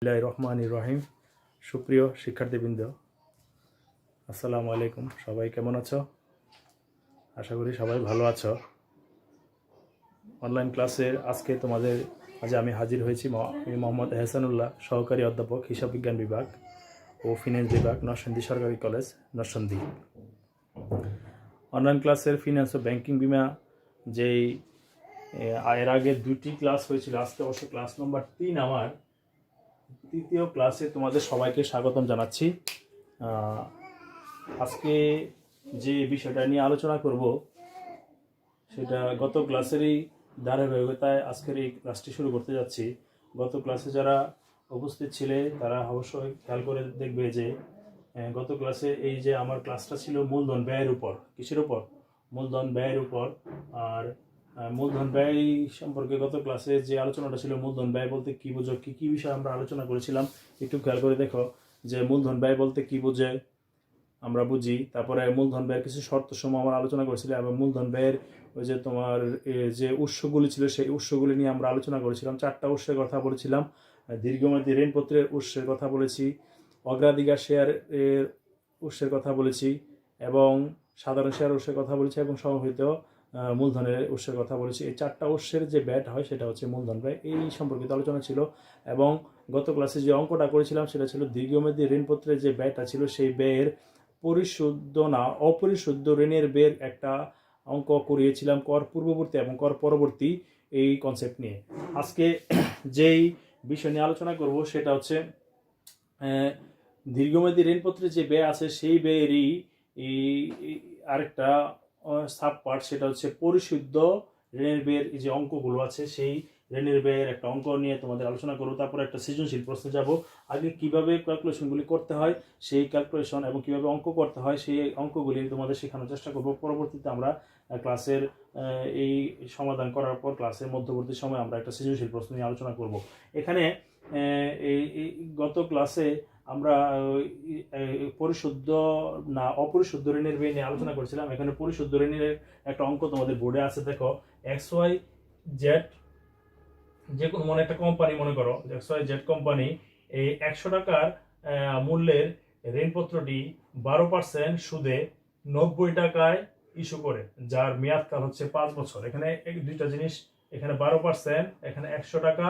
রহমানির রহিম। সুপ্রিয় শিক্ষার্থীবৃন্দ, আসসালামু আলাইকুম। সবাই কেমন আছো? আশা করি সবাই ভালো আছো। অনলাইন ক্লাসের আজকে তোমাদের মাঝে আমি হাজির হয়েছি। আমি মোহাম্মদ এহসানুল্লাহ, সহকারী অধ্যাপক, হিসাব বিজ্ঞান বিভাগ ও ফিন্যান্স বিভাগ, নরসিংদী সরকারি কলেজ, নরসিংদী। অনলাইন ক্লাসের ফিন্যান্স ও ব্যাংকিং বিমা যেই এর আগে দুটি ক্লাস হয়েছিল, আজকে অবশ্য ক্লাস নম্বর 3 আমার তৃতীয় ক্লাসে তোমাদের সবাইকে স্বাগতম জানাচ্ছি। আজকে যে বিষয়টা নিয়ে আলোচনা করব সেটা গত ক্লাসেরই ধারাবাহিকতায় আজকের এই ক্লাসটি শুরু করতে যাচ্ছি। গত ক্লাসে যারা উপস্থিত ছিলে তারা অবশ্যই খেয়াল করে দেখবে যে গত ক্লাসে এই যে আমার ক্লাসটা ছিল মূলধন ব্যয়ের উপর। কিসের উপর? মূলধন ব্যয়ের উপর। আর মূলধন ব্যয় সম্পর্কে গত ক্লাসে যে আলোচনাটা ছিল, মূলধন ব্যয় বলতে কী বোঝো, কী কী বিষয় আমরা আলোচনা করেছিলাম একটু খেয়াল করে দেখো। যে মূলধন ব্যয় বলতে কী বোঝে আমরা বুঝি, তারপরে মূলধন ব্যয়ের কিছু শর্ত সমূহ আমরা আলোচনা করেছিলাম, এবং মূলধন ব্যয়ের ওই যে তোমার যে উৎসগুলি ছিল সেই উৎসগুলি নিয়ে আমরা আলোচনা করেছিলাম। 4টা উৎসের কথা বলেছিলাম। দীর্ঘমেয়াদী ঋণপত্রের উৎসের কথা বলেছি, অগ্রাধিকার শেয়ার এর উৎসের কথা বলেছি, এবং সাধারণ শেয়ার উৎসের কথা বলেছি, এবং সমন্বিত মূলধনের উৎসের কথা বলেছি। এই 4টা উৎসের যে ব্যয় হয় সেটা হচ্ছে মূলধন ব্যয়। এই সম্পর্কিত আলোচনা ছিল। এবং গত ক্লাসে যে অঙ্কটা করেছিলাম সেটা ছিল দীর্ঘমেয়াদী ঋণপত্রের যে ব্যয়টা ছিল সেই ব্যয়ের পরিশুদ্ধ না অপরিশুদ্ধ ঋণের ব্যয়ের একটা অঙ্ক করিয়েছিলাম, কর পূর্ববর্তী এবং কর পরবর্তী এই কনসেপ্ট নিয়ে। আজকে যেই বিষয় নিয়ে আলোচনা করব সেটা হচ্ছে দীর্ঘমেয়াদী ঋণপত্রের যে ব্যয় আছে সেই ব্যয়েরই আরেকটা সাব পার্ট, সেটা হচ্ছে পরিশুদ্ধ ঋণের ব্যয়ের যে অঙ্কগুলো আছে সেই ঋণের ব্যয়ের একটা অঙ্ক নিয়ে তোমাদের আলোচনা করবো। তারপরে একটা সৃজনশীল প্রশ্নে যাব। আগে কিভাবে ক্যালকুলেশনগুলি করতে হয় সেই ক্যালকুলেশন এবং কিভাবে অঙ্ক করতে হয় সেই অঙ্কগুলি তোমাদের শেখানোর চেষ্টা করব। পরবর্তীতে আমরা ক্লাসের এই সমাধান করার পর ক্লাসের মধ্যবর্তী সময় আমরা একটা সৃজনশীল প্রশ্ন নিয়ে আলোচনা করব। এখানে এই গত ক্লাসে আমরা পরিশুদ্ধ না অপরিশুদ্ধ ঋণের ব্যয় নিয়ে আলোচনা করেছিলাম। এখানে পরিশুদ্ধ ঋণের একটা অঙ্ক তোমাদের বোর্ডে আছে। দেখো, XYZ যে কোনো মনে একটা কোম্পানি, মনে করো XYZ কোম্পানি এই 100 টাকার মূল্যের ঋণপত্রটি 12% সুদে 90 টাকায় ইস্যু করে, যার মেয়াদকাল হচ্ছে 5 বছর। এখানে দুইটা জিনিস, এখানে 12%, এখানে 100 টাকা,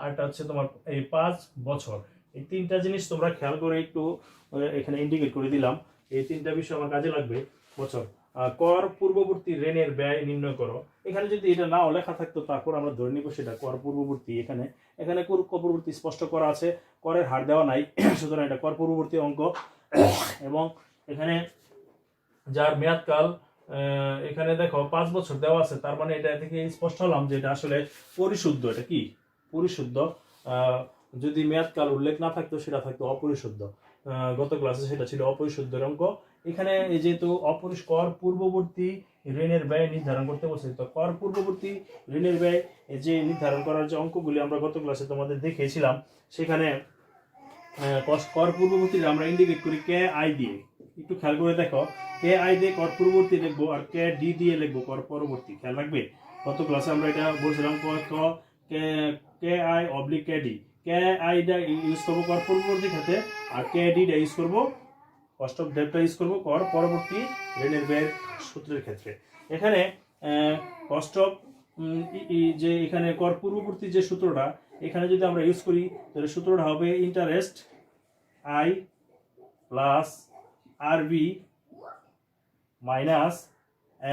আর এটা হচ্ছে তোমার এই 5 বছর। এই 3টা জিনিস তোমরা খেয়াল করে একটু এখানে ইন্ডিকেট করে দিলাম। এই 3টা বিষয় আমার কাজে লাগবে। বছর কর পূর্ববর্তী ঋণের ব্যয় নির্ণয় করো। এখানে যদি এটা নাও লেখা থাকতো তারপর আমরা ধরে নিব সেটা কর পূর্ববর্তী। এখানে কর পূর্ববর্তী স্পষ্ট করা আছে, করের হার দেওয়া নাই, সুতরাং এটা কর পূর্ববর্তী অঙ্ক। এবং এখানে যার মেয়াদকাল এখানে দেখো 5 বছর দেওয়া আছে, তার মানে এটা থেকে স্পষ্ট হলাম যে এটা আসলে পরিশুদ্ধ। এটা কি? পরিশুদ্ধ। যদি মেয়াদকাল উল্লেখ না থাকতো সেটা থাকতো অপরিশুদ্ধ। গত ক্লাসে সেটা ছিল অপরিশুদ্ধের অঙ্ক। এখানে যেহেতু কর পূর্ববর্তী ঋণের ব্যয় নির্ধারণ করতে বলছে, তো কর পূর্ববর্তী ঋণের ব্যয় যে নির্ধারণ করার যে অঙ্কগুলি আমরা গত ক্লাসে তোমাদের দেখিয়েছিলাম, সেখানে কর পূর্ববর্তী আমরা ইন্ডিকেট করি কে আই দিয়ে। একটু খেয়াল করে দেখো, কে আই দিয়ে কর পূর্ববর্তী লিখবো আর কে ডি দিয়ে লিখবো কর পরবর্তী। খেয়াল রাখবে, গত ক্লাসে আমরা এটা বলছিলাম কে আই অবলিক কে ডি। কে আইটা ইউজ করবো কর পূর্ববর্তী ক্ষেত্রে, আর কে ডিটা ইউজ করবো কস্ট অফ ডেটটা ইউজ করবো কর পরবর্তী ঋণের ব্যয়ের সূত্রের ক্ষেত্রে। এখানে কস্ট অফ যে এখানে কর পূর্ববর্তী যে সূত্রটা এখানে যদি আমরা ইউজ করি তাহলে সূত্রটা হবে interest I plus R B minus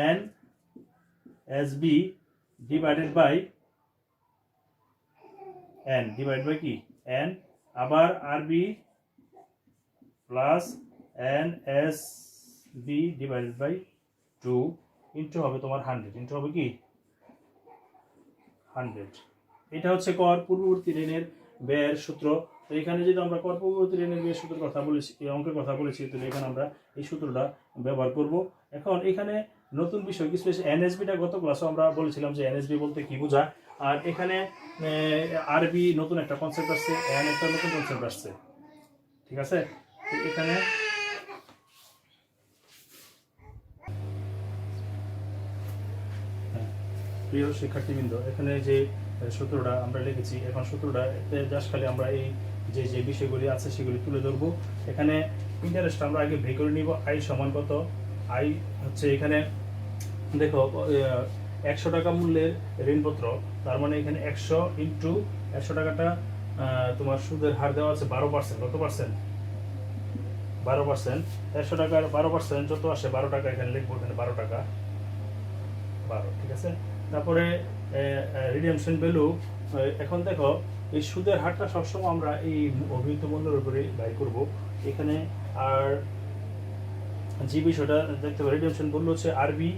N S B divided by N, divide by কি এন, আবার R B plus N S B divided by 2 into হবে তোমার 100, ইন্টু হবে কি 100। এটা হচ্ছে কর পূর্ববর্তী ঋণের ব্যয়ের সূত্র। তো এখানে যদি আমরা কর পূর্ববর্তী ঋণের ব্যয়ের সূত্রের কথা বলেছি, এই অঙ্কের কথা বলেছি, তাহলে এখানে আমরা এই সূত্রটা ব্যবহার করব। এখন এখানে নতুন বিষয় কিছু এনএসবিটা গত ক্লাসে আমরা বলেছিলাম যে এনএসবি বলতে কি বোঝায়, আর এখানে আরবি নতুন একটা কনসেপ্ট আসছে, এন একটা নতুন কনসেপ্ট আসছে। ঠিক আছে, এখানে প্রিয় শিক্ষার্থীবৃন্দ, এখানে যে সূত্রটা আমরা লিখেছি, এখন সূত্রটা জাস্ট খালি আমরা এই যে যে বিষয়গুলি আছে সেগুলি তুলে ধরবো। এখানে ইন্টারেস্ট আমরা আগে বের করে নিব। আই সমান কত? আই হচ্ছে এখানে দেখো 100 টাকা মূল্যের ঋণপত্র, তার মানে এখানে 100 ইন্টু 100 টাকাটা তোমার সুদের হার দেওয়া আছে 12%। কত পার্সেন্ট? 12%। 100 টাকার 12% যত আসে 12 টাকা এখানে লিখবো, এখানে 12 টাকা 12, ঠিক আছে। তারপরে রিডেমশন ভ্যালু। এখন দেখো এই সুদের হারটা সবসময় আমরা এই অভিহিত মূল্যের উপরে ব্যয় করব এখানে। আর যে বিষয়টা দেখতে পাবো রিডেমশন ভ্যালু হচ্ছে আরবি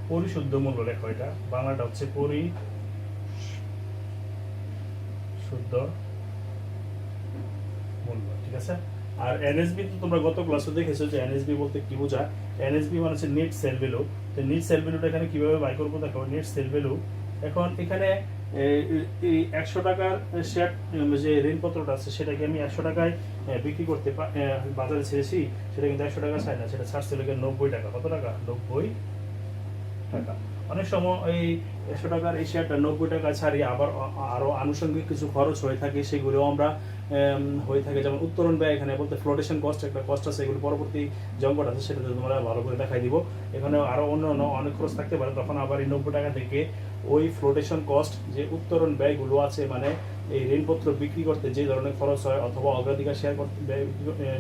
পরিশুদ্ধ মূল্য। লেখো এটা বাংলাটা হচ্ছে পরিশুদ্ধ মূল্য, ঠিক আছে। আর এনএসবি তো তোমরা গত ক্লাসে দেখেছো যে এনএসবি বলতে কি বোঝায়। এনএসবি মানে হচ্ছে নেট সেল ভ্যালু। তো নেট সেল ভ্যালুটা এখানে কিভাবে বাই করবো দেখো, নেট সেল ভ্যালু। এখন এখানে এই 100 টাকার শেয়ার যে ঋণপত্রটা আছে সেটাকে আমি 100 টাকায় বিক্রি করতে বাজারে ছেড়েছি, সেটা কিন্তু 100 টাকা চাই না, সেটা ছাড়ছিল 90 টাকা। কত টাকা? 90 টাকা। অনেক সময় এই 100 টাকার এই শেয়ারটা 90 টাকা ছাড়ি আবার আরো আনুষঙ্গিক কিছু খরচ হয়ে থাকে, সেগুলো আমরা হয়ে থাকে। যেমন উত্তরণ ব্যয়, এখানে বলতে ফ্লোটেশন কস্ট একটা কস্ট আছে, এগুলো পরবর্তী যে অঙ্কটা আছে সেটাতে তোমরা ভালো করে দেখাই দিব। এখানে আরো অন্য অনেক খরচ থাকতে পারে, তখন আবার এই 90 টাকা থেকে ওই ফ্লোটেশন কস্ট যে উত্তরণ ব্যয়গুলো আছে, মানে এই ঋণপত্র বিক্রি করতে যে ধরনের খরচ হয়, অথবা অগ্রাধিকার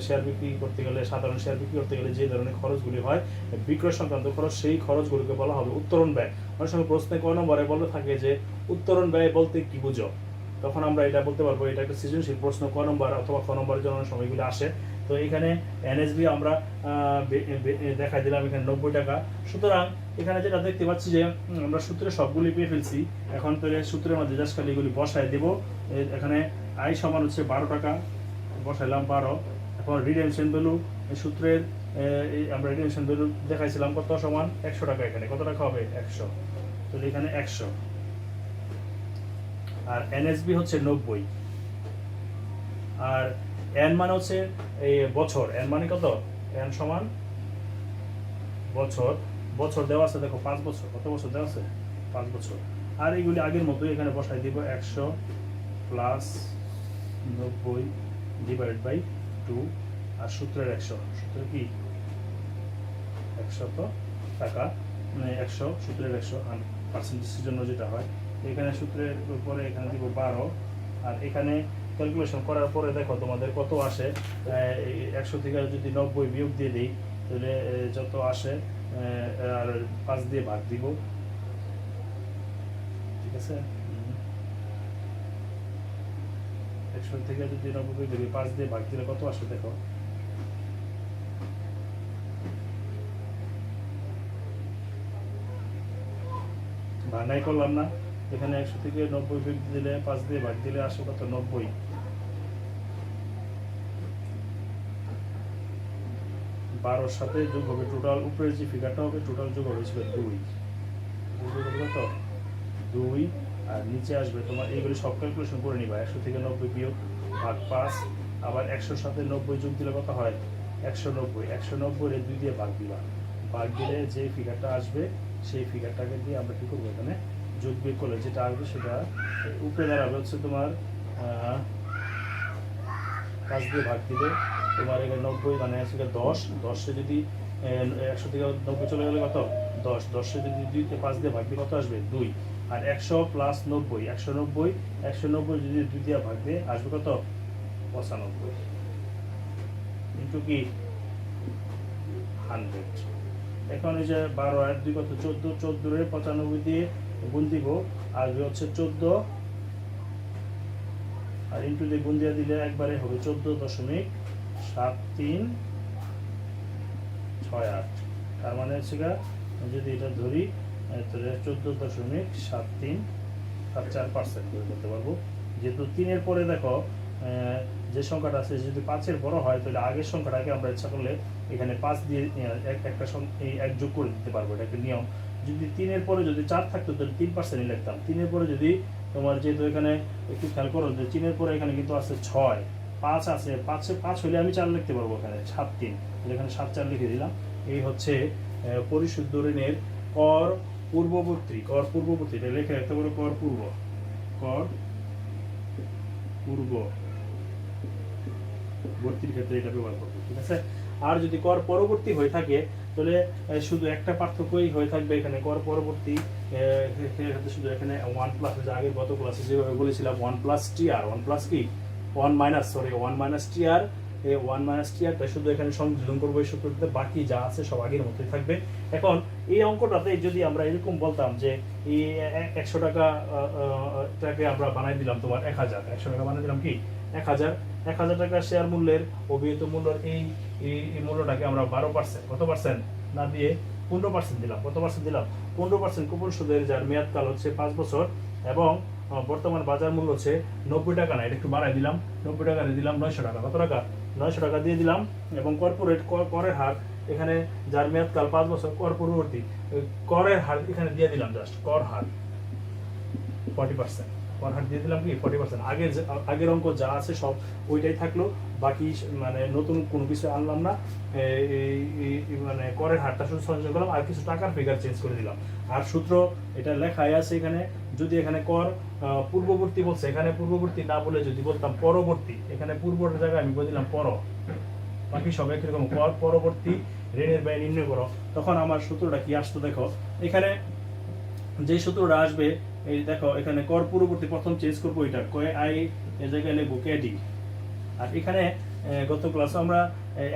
শেয়ার বিক্রি করতে গেলে, সাধারণ শেয়ার বিক্রি করতে গেলে যে ধরনের খরচগুলি হয়, বিক্রয় সংক্রান্ত খরচ, সেই খরচগুলোকে বলা হবে উত্তরণ ব্যয়। অনেক সময় প্রশ্নে ক নম্বরে বলে থাকে যে উত্তরণ ব্যয় বলতে কি বুঝো, তখন আমরা এটা বলতে পারবো এটা একটা সৃজনশীল প্রশ্ন, ক নম্বর অথবা খ নম্বরের জন্য সময়গুলো আসে। তো এখানে এনএসবি আমরা দেখাই দিলাম এখানে 90 টাকা। সুতরাং এখানে যেটা দেখতে পাচ্ছি যে আমরা সূত্রে সবগুলি পেয়ে ফেলছি। এখন তো সূত্রের মধ্যে জাস্ট খালি এগুলি বসায় দেবো। এখানে আই সমান হচ্ছে 12 টাকা, বসাইলাম 12। এখন রিডেমশন ভ্যালু সূত্রের আমরা রিডেমশন ভ্যালু দেখাইছিলাম কত? সমান 100 টাকা। এখানে কত টাকা হবে? 100। তো এখানে 100। আর এনএসবি হচ্ছে 90। আর এন মানে হচ্ছে এই বছর। এন মানে কত? এন সমান বছর। বছর দেওয়া আছে দেখো 5 বছর। কত বছর দেওয়া আছে? 5 বছর। আর এইগুলি আগের মতোই এখানে বসাই দিব। 100 প্লাস 90 ডিভাইড বাই 2। আর সূত্রের 100, সূত্র কি 100 টাকা, মানে 100 সূত্রের 100 আর পার্সেন্টেজের জন্য যেটা হয় এখানে সূত্রের উপরে এখানে দিব 12। আর এখানে ক্যালকুলেশন করার পরে দেখো তোমাদের কত আসে। 100 থেকে যদি 90 বিয়োগ দিয়ে দিই তাহলে যত আসে, আর 5 দিয়ে ভাগ দিব, ঠিক আছে। 100 থেকে যদি 90 দিবি 5 দিয়ে ভাগ দিলে কত আসে দেখো। ভাঙাই করলাম না, এখানে 100 থেকে 90 বিয়োগ দিলে 5 দিয়ে ভাগ দিলে আসে কত? 90। 12 সাথে যোগ হবে টোটাল, উপরের যে ফিগারটা হবে টোটাল যোগ হবে ছিল 2। কত? 2। আর নিচে আসবে তোমার এইগুলি সব ক্যালকুলেশন করে নিবা। 100 থেকে 90 বিয়োগ ভাগ 5, আবার 100 সাথে 90 যোগ দিলে কত হয়? 190। 190 এর 2 দিয়ে ভাগ দিবা। ভাগ দিলে যে ফিগারটা আসবে সেই ফিগারটাকে দিয়ে আমরা কি করবো, এখানে যোগ বিয়োগ করলে যেটা আসবে সেটা উপরে দাঁড়াবে হচ্ছে তোমার 5 দিয়ে ভাগ দিলে তোমার এখানে 90 মানে আছে 10। 10 যদি 100 থেকে 90 চলে গেলে কত? 10। 10 যদি 2 কে 5 দিয়ে ভাগ দিয়ে কত আসবে? 2। আর 100 প্লাস 90, 190 যদি 2 দিয়ে ভাগ দিয়ে আসবে কত? 95 ইন্টু কি 100। এখন এই যে 12 আর 2 কত? 14। 14 এর 95 দিয়ে গুণ দিব, আসবে হচ্ছে 14। আর ইন্টু দিয়ে গুণ দিয়ে দিলে একবারে হবে 14.7368। তার মানে হচ্ছে যদি এটা ধরি তাহলে 14.7374% করে করতে পারবো। যেহেতু 3-এর পরে দেখো যে সংখ্যাটা আছে যদি 5-এর বড় হয় তাহলে আগের সংখ্যাটাকে আমরা ইচ্ছা করলে এখানে 5 দিয়ে একটা এক যোগ করে দিতে পারবো, এটা একটা নিয়ম। যদি 3-এর পরে যদি 4 থাকতো তাহলে 3% লিখতাম। 3-এর পরে যদি তোমার যেহেতু এখানে একটু খেয়াল করো যে 3-এর পরে এখানে কিন্তু আছে 6, 5 আছে, 5 হলে আমি 4 লিখতে পারবো। এখানে 7 3, এখানে 7 4 লিখে দিলাম। এই হচ্ছে পরিশুদ্ধ ঋণের কর পূর্ববর্তী এটা লেখা রাখতে পারো কর পূর্ববর্তীর ক্ষেত্রে এটা ব্যবহার করবে, ঠিক আছে। আর যদি কর পরবর্তী হয়ে থাকে তাহলে শুধু একটা পার্থক্যই হয়ে থাকবে এখানে, কর পরবর্তী শুধু এখানে 1+ যে আগের গত ক্লাসে যেভাবে বলেছিলাম 1+ TR 1+ কি 1 TR, এই 1 TRটা শুধু এখানে সংযোজন করবো এই সূত্রটাতে, বাকি যা আছে সব আগের মতোই থাকবে। এখন এই অঙ্কটাতে যদি আমরা এরকম বলতাম যে এই 100 টাকাটাকে আমরা বানাই দিলাম তোমার 100 টাকা বানাই দিলাম কি 1000 টাকা শেয়ার মূল্যের অভিহিত মূল্যের এই মূল্যটাকে আমরা 12% কত পার্সেন্ট না দিয়ে 15% দিলাম। কত পার্সেন্ট দিলাম? 15% কুপন সুদের, যার মেয়াদকাল হচ্ছে 5 বছর এবং বর্তমান বাজার মূল্য হচ্ছে 90 টাকা, না এটা একটু বাড়াই দিলাম, 90 টাকা দিয়ে দিলাম 900 টাকা। কত টাকা? 900 টাকা দিয়ে দিলাম। এবং কর্পোরেট করের হার এখানে, যার মেয়াদকাল 5 বছর, কর পূর্ববর্তী করের হার এখানে দিয়ে দিলাম, জাস্ট কর হার 40%, কর হার দিয়ে দিলাম কি 40%। আগের অঙ্ক যা আছে সব ওইটাই থাকলো, বাকি মানে নতুন কোনো কিছু আনলাম না, মানে করের হারটা শুধু সংযোগ করলাম আর কিছু টাকার ফিগার চেঞ্জ করে দিলাম। আর সূত্র এটা লেখাই আছে এখানে, যদি এখানে কর পূর্ববর্তী বলছে, এখানে পূর্ববর্তী না বলে যদি বলতাম পরবর্তী, এখানে পূর্বর জায়গায় আমি বলে দিলাম পর, বাকি সব একরকম। কর পরবর্তী ঋণের ব্যয় নির্ণয় করো, তখন আমার সূত্রটা কি আসতো দেখো, এখানে যে সূত্রটা আসবে এই দেখো, এখানে কর পূর্ববর্তী প্রথম চেঞ্জ করবো এটা আই এই জায়গায় লিখবো KD। আর এখানে গত ক্লাসে আমরা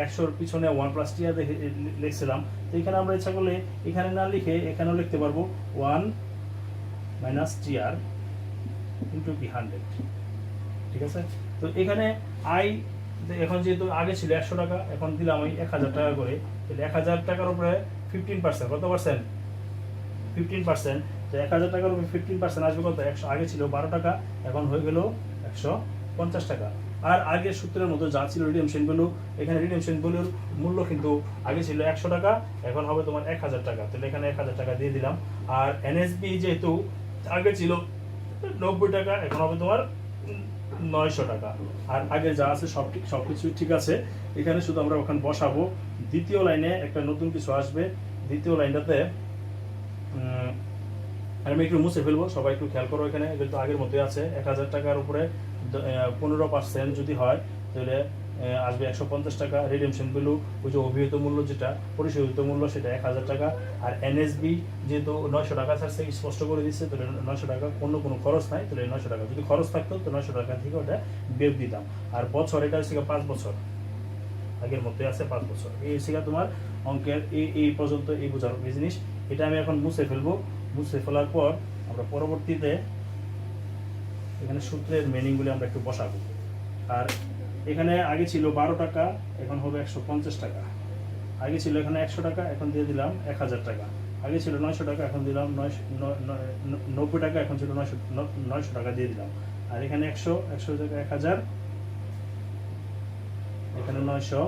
100-র পিছনে 1+ TR লিখছিলাম, তো এখানে আমরা ইচ্ছা করলে এখানে না লিখে এখানেও লিখতে পারবো 1 - TR ইন্টু কি 100, ঠিক আছে। তো এখানে আই এখন যেহেতু আগে ছিল 100 টাকা, এখন দিলাম ওই 1000 টাকা করে, তাহলে 1000 টাকার উপরে 15%, কত পার্সেন্ট? 15%। তো 1000 টাকার উপরে 15% আসবে কত? 100, আগে ছিল 12 টাকা, এখন হয়ে গেল 150 টাকা। আর আগের সূত্রের মতো যা ছিল রিডেমশন ভ্যালু, এখানে রিডেমশন ভ্যালুর মূল্য কিন্তু আগে ছিল 100 টাকা, এখন হবে তোমার 1000 টাকা, তাহলে এখানে 1000 টাকা দিয়ে দিলাম। আর NSB যেহেতু আগে ছিল 90 টাকা, এখন হবে তোমার 900 টাকা। আর আগে যা আছে সবকিছু ঠিক আছে, এখানে শুধু আমরা ওখানে বসাবো। দ্বিতীয় লাইনে একটা নতুন কিছু আসবে, দ্বিতীয় লাইনটাতে আমি একটু মুছে ফেলবো, সবাই একটু খেয়াল করো। এখানে কিন্তু আগের মতোই আছে, 1000 টাকার উপরে 15% যদি হয় তাহলে আসবে 150 টাকা। রিডেমশন ভ্যালু ওই যে অভিহিত মূল্য, যেটা পরিশোধিত মূল্য, সেটা 1000 টাকা। আর NSB যেহেতু 900 টাকা ছাড়ছে, স্পষ্ট করে দিচ্ছে, তাহলে 900 টাকা, কোনো খরচ নাই, তাহলে 900 টাকা। যদি খরচ থাকতো তো 900 টাকা থেকে ওটা বিয়োগ দিতাম। আর বছর, এটা হচ্ছে 5 বছর, আগের মতোই আছে 5 বছর। এই হচ্ছে তোমার অঙ্কের এই পর্যন্ত এই বোঝার জিনিস। এটা আমি এখন মুছে ফেলবো। মুছে ফেলার পর আমরা পরবর্তীতে এখানে সূত্রের মিনিংগুলি আমরা একটু বসাবো। আর এখানে আগে ছিল 12 টাকা, এখন হবে 150 টাকা। আগে ছিল এখানে 100 টাকা, এখন দিয়ে দিলাম 1000 টাকা। আগে ছিল 900 টাকা, এখন দিলাম 90 টাকা, এখন ছিল 900 টাকা দিয়ে দিলাম। আর এখানে 100 জায়গায় 1000, এখানে 900,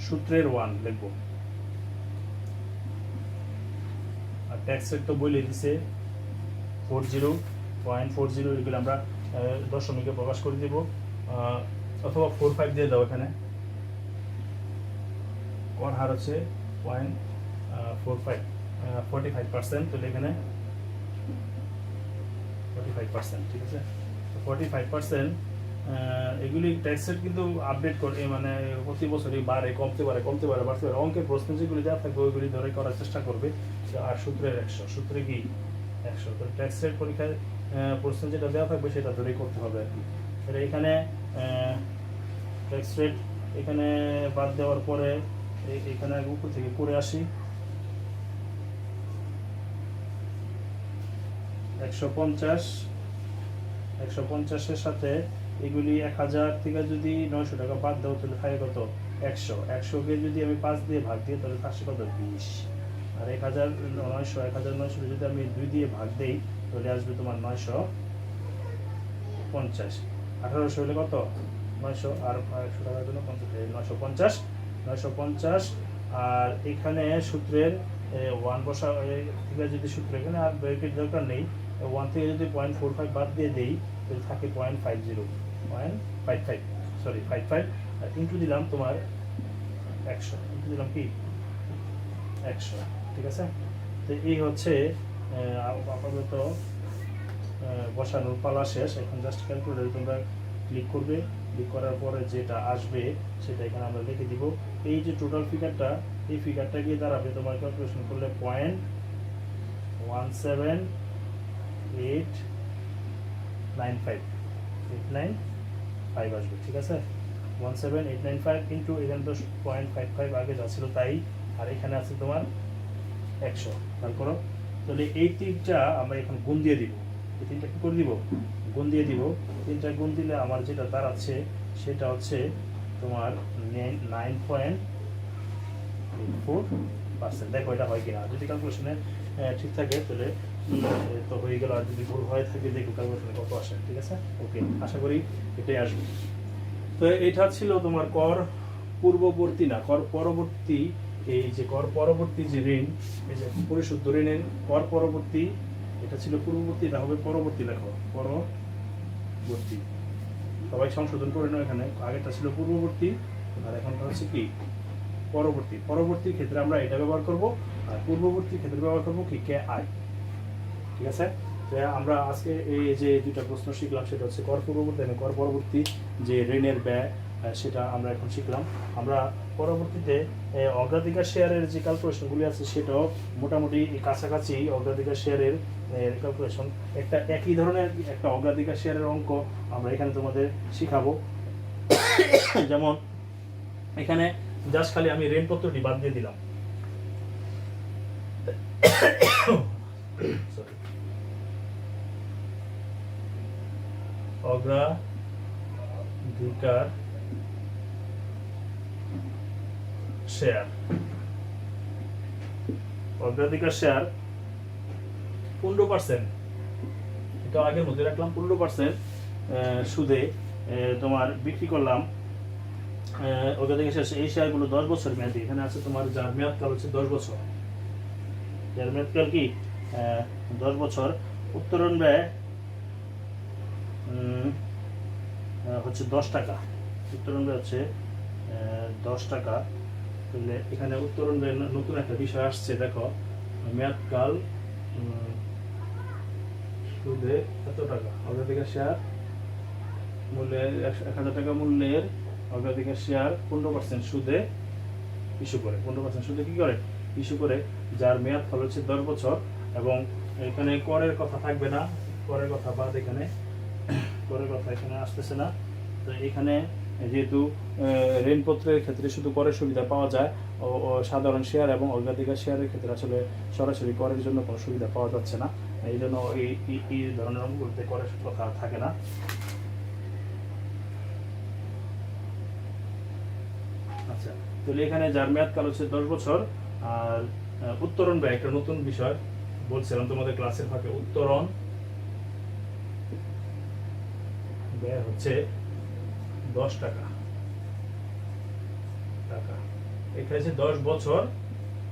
সূত্রের 1 লিখবো। আর ট্যাক্স রেট তো বলে দিছে 40.40, এগুলো আমরা দশমিকে প্রকাশ করে দিব, অথবা 45 দিয়ে দাও। এখানে কর হার হচ্ছে 45%, তাহলে এখানে 45%, ঠিক আছে। 45%, এগুলি ট্যাক্স রেট কিন্তু আপডেট করে, মানে প্রতি বছরই বাড়ে, কমতে পারে, বাড়তে পারে। অঙ্কের প্রশ্ন যেগুলি যা থাকবে ওইগুলি ধরে করার চেষ্টা করবে। আর সূত্রের 100, সূত্রে কি 100, তো ট্যাক্স রেট পরীক্ষায় প্রশ্ন যেটা দেওয়া থাকবে সেটা ধরেই করতে হবে আর কি। তাহলে এখানে ট্যাক্স রেট এখানে বাদ দেওয়ার পরে এখানে উপর থেকে করে আসি, 150-এর সাথে এগুলি 1000 থেকে যদি 900 টাকা বাদ দাও তাহলে থাকে কত? 100কে যদি আমি 5 দিয়ে ভাগ দিই তাহলে থাকছে কত? 20। আর 1900 যদি আমি 2 দিয়ে ভাগ দেই তাহলে আসবে তোমার 950। 1800 হলে কত? 900, আর 100 টাকার জন্য 950। আর এখানে সূত্রের 1 বসা থেকে যদি সূত্র, এখানে আর ব্র্যাকেট দরকার নেই, 1 থেকে যদি 0.45 বাদ দিয়ে দেই তাহলে থাকে 0.55, আর ইন্টু দিলাম তোমার 100, ইন্টু দিলাম কি 100। ঠিক আছে। তো এই হচ্ছে আপাতত বসানোর পালা শেষ। এখন জাস্ট ক্যালকুলেটরে তোমরা ক্লিক করবে, ক্লিক করার পরে যেটা আসবে সেটা এখানে আমরা লিখে দিব। এই যে টোটাল ফিগারটা, এই ফিগারটা গিয়ে দাঁড়াবে তোমার ক্যালকুলেশন করলে 0.17895 আসবে। ঠিক আছে, 17895 ইন্টু এখানে তো 0.55 আগে যা ছিল তাই, আর এখানে আছে তোমার 100। খেয়াল করো, তাহলে এই তিনটা আমরা এখন গুণ দিয়ে দিব। এই তিনটা কি করে দিব? গুণ দিয়ে দিব। তিনটা গুণ দিলে আমার যেটা দাঁড়াচ্ছে সেটা হচ্ছে তোমার 9.84%। দেখো এটা হয় কিনা, যদি ক্যালকুলেশনে ঠিক থাকে তাহলে তো হয়ে গেল, আর যদি ভুল হয়ে থাকে দেখো ক্যালকুলেশনে কত আসে। ঠিক আছে, ওকে, আশা করি এটাই আসবে। তো এটা ছিল তোমার কর পূর্ববর্তী না কর পরবর্তী। এই যে কর পরবর্তী যে ঋণ, এই যে পরিশুদ্ধ ঋণের কর পরবর্তী, এটা ছিল পূর্ববর্তী, এটা হবে পরবর্তী। লেখো পরবর্তী, সবাই সংশোধন করে নাও। এখানে আগেটা ছিল পূর্ববর্তী, আর এখনটা হচ্ছে কি পরবর্তী। পরবর্তীর ক্ষেত্রে আমরা এটা ব্যবহার করব, আর পূর্ববর্তী ক্ষেত্রে ব্যবহার করব কি কে আই। ঠিক আছে, তো আমরা আজকে এই যে দুইটা প্রশ্ন শিখলাম, সেটা হচ্ছে কর পূর্ববর্তী এবং কর পরবর্তী যে ঋণের ব্যয়, সেটা আমরা এখন শিখলাম। আমরা পরবর্তীতে অগ্রাধিকার শেয়ারের যে ক্যালকুলেশনগুলি আছে সেটাও মোটামুটি কাছাকাছি। অগ্রাধিকার শেয়ারের ক্যালকুলেশন একটা একই ধরনের একটা অগ্রাধিকার শেয়ারের অঙ্ক আমরা এখানে তোমাদের শিখাবো। যেমন এখানে জাস্ট খালি আমি ঋণপত্রটি বাদ দিয়ে দিলাম। অগ্রাধিকার শেয়ার, অগ্রাধিকার শেয়ার 15%, এটা আগের মধ্যে রাখলাম। 15% সুদে তোমার বিক্রি করলাম অগ্রাধিকার শেয়ার। এই শেয়ারগুলো 10 বছর মেয়াদি। এখানে আছে তোমার যার মেয়াদকাল হচ্ছে 10 বছর। যার মেয়াদকাল কি 10 বছর। উত্তোলন ব্যয় হচ্ছে 10 টাকা। উত্তোলন ব্যয় হচ্ছে 10 টাকা। তাহলে এখানে উত্তোলন ব্যয় নতুন একটা বিষয় আসছে, দেখো মেয়াদকাল সুদে এত টাকা। অগ্রাধিকার শেয়ার মূল্যের 1000 টাকা মূল্যের অগ্রাধিকার শেয়ার 15% সুদে ইস্যু করে। 15% সুদে কি করে? ইস্যু করে, যার মেয়াদ ফল হচ্ছে 10 বছর। এবং এখানে করের কথা থাকবে না, করের কথা বাদ, এখানে করের কথা এখানে আসতেছে না। তো এখানে যেহেতু ঋণপত্রের ক্ষেত্রে শুধু করের সুবিধা পাওয়া যায়, ও সাধারণ শেয়ার এবং অগ্রাধিকার শেয়ারের ক্ষেত্রে আসলে সরাসরি করের জন্য কোনো সুবিধা পাওয়া যাচ্ছে না। এই জন্য এই ধরনের অঙ্কগুলোতে করের কথা থাকে না। আচ্ছা, তাহলে এখানে যার মেয়াদকাল হচ্ছে 10 বছর। আর উত্তোলন ব্যয় একটা নতুন বিষয় বলছিলাম তোমাদের ক্লাসের ফাঁকে। উত্তোলন ব্যয় হচ্ছে 10 টাকা। এখানে হচ্ছে 10 বছর,